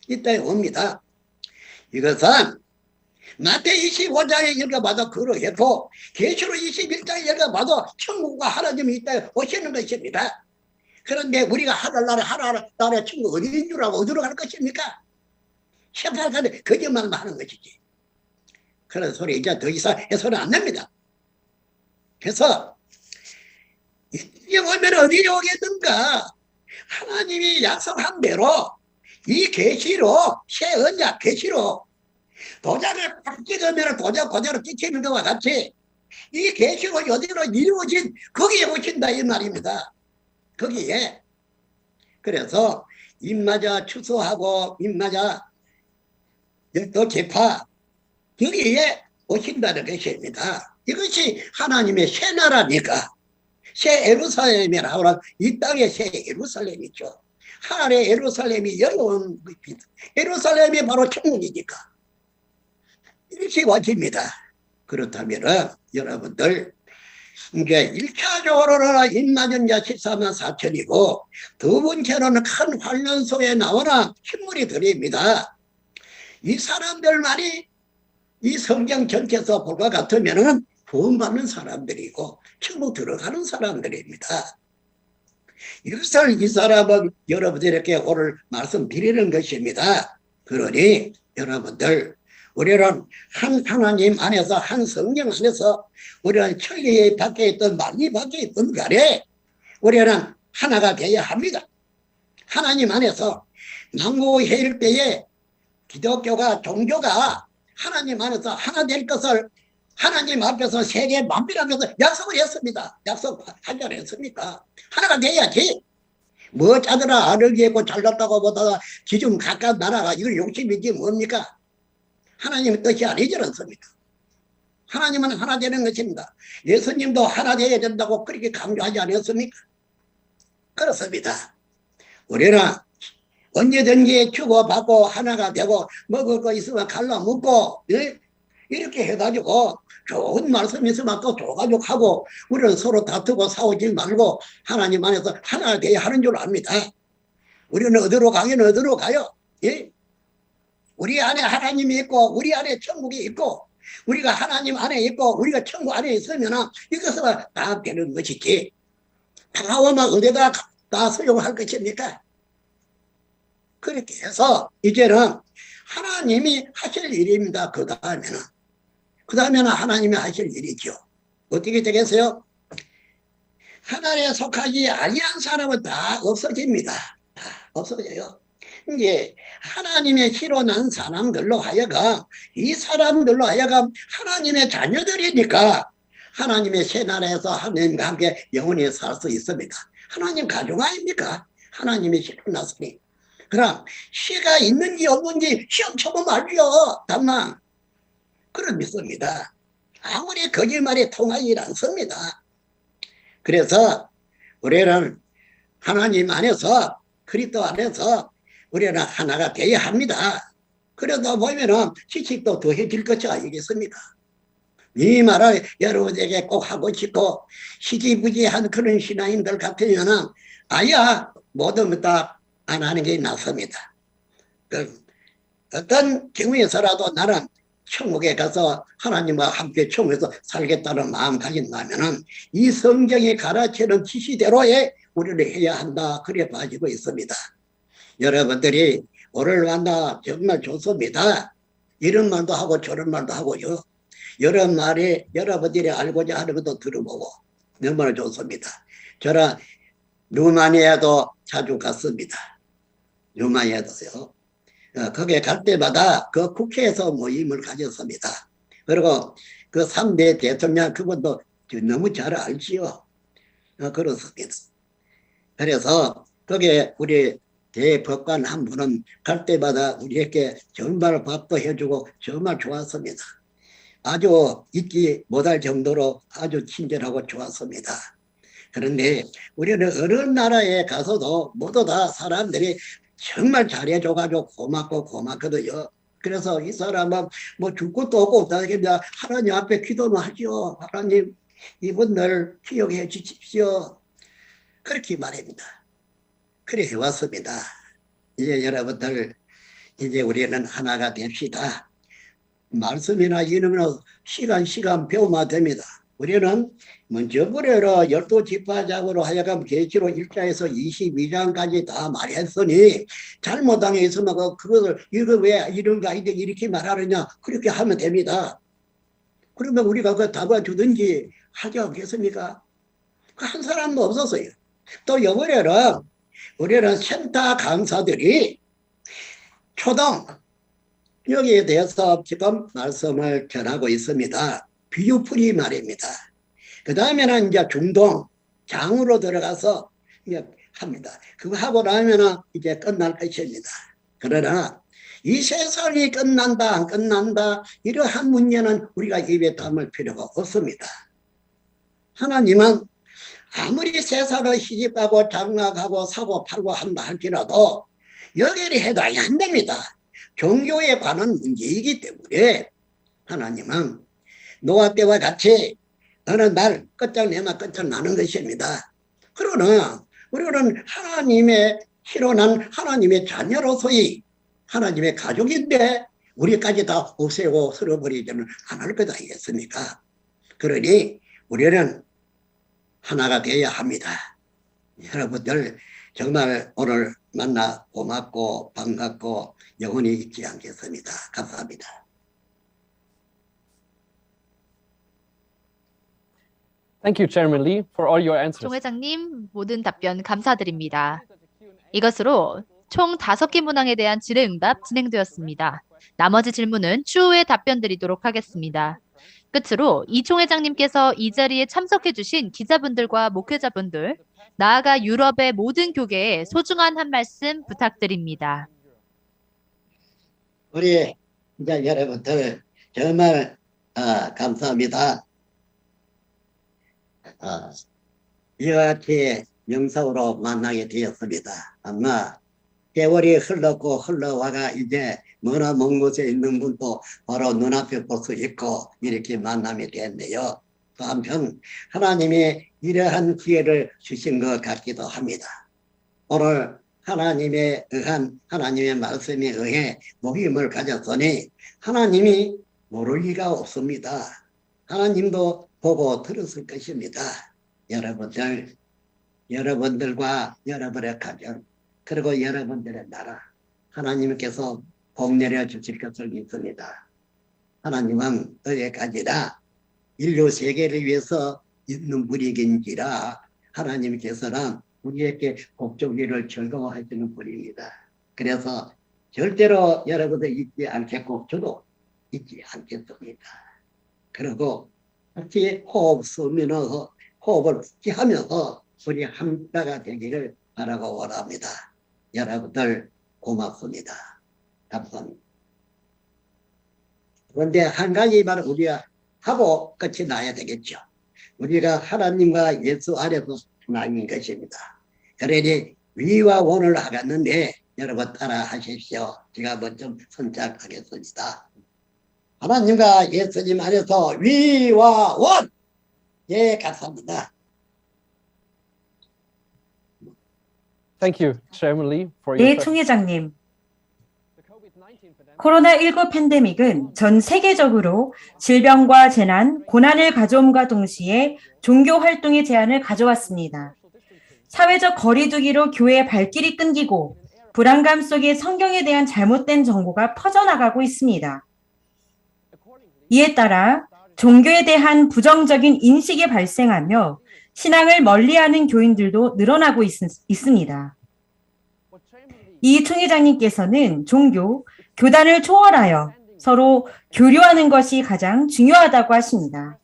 이 땅에 옵니다. 이것은 마태복음 25장에 읽어봐도 그러했고 계시록 21장에 읽어봐도 천국과 하나님이 이 땅에 오시는 것입니다. 그런데 우리가 하늘나라에 천국 어디인 줄 알고 어디로 갈 것입니까? 세상에 거짓말만 하는 것이지. 그런 소리 이제 더 이상 해서는 안 됩니다. 그래서 이제 오면 어디에 오겠는가? 하나님이 약속한 대로 이 계시로 새 언약 계시로 도장을 딱 찍으면 도장 그대로 찍히는 것과 같이 이 계시로 어디로 이루어진 거기에 오신다 이 말입니다. 거기에. 그래서 입마자 추수하고 입마자 또 제파 여기에 오신다는 것입니다. 이것이 하나님의 새 나라니까. 새 예루살렘이라고 하는 이 땅의 새 예루살렘이죠. 하늘의 예루살렘이 여러운 것입니다. 예루살렘이 바로 천국이니까. 이렇게 와집니다. 그렇다면 여러분들 이게 1차적으로는 인마전자 14만 4천이고 두 번째로는 큰 환란소에 나오는 흰물이 들입니다. 이 사람들만이 이 성경 전체에서 볼 것 같으면 구원받는 사람들이고 천국 들어가는 사람들입니다. 이것을 이 사람은 여러분들에게 오늘 말씀드리는 것입니다. 그러니 여러분들 우리는 한 하나님 안에서 한 성령 안에서 우리는 천리 밖에 있던 만리 밖에 있던 간에 우리는 하나가 되어야 합니다. 하나님 안에서 만고회일 때에 기독교가 종교가 하나님 안에서 하나 될 것을 하나님 앞에서 세계 만민하면서 약속을 했습니다. 약속하지 않았습니까? 하나가 돼야지. 뭐 자들아 아르기 있고 잘났다고 보다가 지금 각각 나라가 이걸 욕심이지 뭡니까? 하나님의 뜻이 아니지 않습니까? 하나님은 하나 되는 것입니다. 예수님도 하나 되어야 된다고 그렇게 강조하지 않았습니까? 그렇습니다. 우리는 언제든지 주고받고 하나가 되고 먹을 거 있으면 갈라 먹고 이렇게 해가지고 좋은 말씀 있으면 또 줘가지고 하고 우리는 서로 다투고 싸우지 말고 하나님 안에서 하나 되어야 하는 줄 압니다. 우리는 어디로 가긴 어디로 가요? 예? 우리 안에 하나님이 있고 우리 안에 천국이 있고 우리가 하나님 안에 있고 우리가 천국 안에 있으면 이것은 다 되는 것이지. 다 오면 어디다 다 소용할 것입니까? 그렇게 해서 이제는 하나님이 하실 일입니다. 그 다음에는 하나님이 하실 일이죠. 어떻게 되겠어요? 하나님에 속하지 아니한 사람은 다 없어집니다. 다 없어져요. 이제 하나님의 씨로 난 사람들로 하여금 이 사람들로 하여금 하나님의 자녀들이니까 하나님의 새 나라에서 하나님과 함께 영원히 살 수 있습니다. 하나님 가족 아닙니까? 하나님의 씨로 났으니. 그럼 씨가 있는지 없는지 시험 쳐보면 알죠. 다만 그런 믿습니다. 아무리 거짓말이 통하지 않습니다. 그래서 우리는 하나님 안에서 그리스도 안에서 우리는 하나가 되어야 합니다. 그러다 보면은 지식도 더해질 것이 아니겠습니까? 이 말을 여러분에게 꼭 하고 싶고 시기부지한 그런 신앙인들 같으면은 아야 모든 다 안 하는 게 낫습니다. 어떤 경우에서라도 나는 천국에 가서 하나님과 함께 천국에서 살겠다는 마음 가진다면은 이 성경이 가르치는 지시대로에 우리를 해야 한다. 그래 봐지고 있습니다. 여러분들이 오늘 만나 정말 좋습니다. 이런 말도 하고 저런 말도 하고요. 여러 말이 여러분들이 알고자 하는 것도 들어보고 너무나 좋습니다. 저는 루마니아도 자주 갔습니다. 루마니아도요. 거기에 갈 때마다 그 국회에서 모임을 가졌습니다. 그리고 그 3대 대통령 그분도 너무 잘 알지요. 그렇습니다. 그래서 거기에 우리 대법관 한 분은 갈 때마다 우리에게 정말 밥도 해주고 정말 좋았습니다. 아주 잊지 못할 정도로 아주 친절하고 좋았습니다. 그런데 우리는 어느 나라에 가서도 모두 다 사람들이 정말 잘해줘가지고 고맙거든요. 그래서 이 사람은 뭐 줄 것도 없고 그냥 하나님 앞에 기도는 하죠. 하나님 이분들 기억해 주십시오. 그렇게 말합니다. 그래 해왔습니다. 이제 여러분들 이제 우리는 하나가 됩시다. 말씀이나 이름이나 시간 배우면 됩니다. 우리는 먼저부터 12지파장으로 하여금 계시록 1장에서 22장까지 다 말했으니 잘못한 게 있으면 그것을 이거 왜 이런가 이렇게 말하느냐 그렇게 하면 됩니다. 그러면 우리가 그 답을 주든지 하지 않겠습니까? 한 사람도 없었어요. 또 이번에는 우리는 센터 강사들이 초등 여기에 대해서 지금 말씀을 전하고 있습니다. 비유풀이 말입니다. 그 다음에는 이제 중동 장으로 들어가서 이제 합니다. 그거 하고 나면은 이제 끝날 것입니다. 그러나 이 세상이 끝난다 안 끝난다 이러한 문제는 우리가 입에 담을 필요가 없습니다. 하나님은 아무리 세상을 시집가고 장락하고 사고 팔고 한다 할지라도 여기를 해당이 안 됩니다. 종교에 관한 문제이기 때문에 하나님은 노아 때와 같이 어느 날 끝장내면 끝장나는 것입니다. 그러나 우리는 하나님의 실현한 하나님의 자녀로서의 하나님의 가족인데 우리까지 다 없애고 쓸어버리지는 않을 것 아니겠습니까? 그러니 우리는 하나가 되어야 합니다. 여러분들 정말 오늘 만나 고맙고 반갑고 영원히 잊지 않겠습니다. 감사합니다. Thank you, Chairman Lee, for all your answers. 총 회장님 모든 답변 감사드립니다. 이것으로 총 5개 문항에 대한 질의응답 진행되었습니다. 나머지 질문은 추후에 답변 드리도록 하겠습니다. 끝으로 이 총 회장님께서 이 자리에 참석해 주신 기자분들과 목회자분들, 나아가 유럽의 모든 교계에 소중한 한 말씀 부탁드립니다. 우리 이제 여러분들 정말 감사합니다. 이와 같이 영상으로 만나게 되었습니다. 아마 세월이 흘렀고 흘러와가 이제 머나 먼 곳에 있는 분도 바로 눈앞에 볼 수 있고 이렇게 만남이 됐네요. 또 한편 하나님이 이러한 기회를 주신 것 같기도 합니다. 오늘 하나님에 의한 하나님의 말씀에 의해 모임을 가졌으니 하나님이 모를 리가 없습니다. 하나님도 보고 들었을 것입니다. 여러분들과 여러분의 가정 그리고 여러분들의 나라 하나님께서 복 내려 주실 것을 믿습니다. 하나님은 어디까지나 인류 세계를 위해서 있는 분이긴지라 하나님께서는 우리에게 복종리를 즐거워하시는 분입니다. 그래서 절대로 여러분들 잊지 않겠고 저도 잊지 않겠습니다. 그리고 같이 호흡 쓰면서 호흡을 하면서 우리 함께가 되기를 바라고 원합니다. 여러분들 고맙습니다. 감사합니다. 그런데 한 가지만 우리가 하고 끝이 나야 되겠죠. 우리가 하나님과 예수 안에서 하나님인 것입니다. 그러니 위와 원을 하겠는데 여러분 따라 하십시오. 제가 먼저 선착하겠습니다. 하나님과 예수님 안에서 위와 원! 예, 감사합니다. Thank you, Chairman Lee, for 네, your 총 회장님. 코로나19 팬데믹은 전 세계적으로 질병과 재난, 고난을 가져옴과 동시에 종교 활동의 제한을 가져왔습니다. 사회적 거리두기로 교회의 발길이 끊기고 불안감 속에 성경에 대한 잘못된 정보가 퍼져나가고 있습니다. 이에 따라 종교에 대한 부정적인 인식이 발생하며 신앙을 멀리하는 교인들도 늘어나고 있습니다. 이 총회장님께서는 종교, 교단을 초월하여 서로 교류하는 것이 가장 중요하다고 하십니다.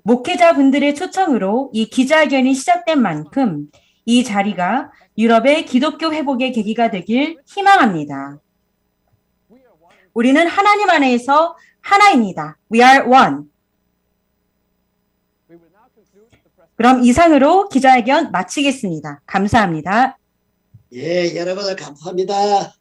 목회자분들의 초청으로 이 기자회견이 시작된 만큼 이 자리가 유럽의 기독교 회복의 계기가 되길 희망합니다. 우리는 하나님 안에서 하나입니다. We are one. 그럼 이상으로 기자회견 마치겠습니다. 감사합니다. 예, 여러분 감사합니다.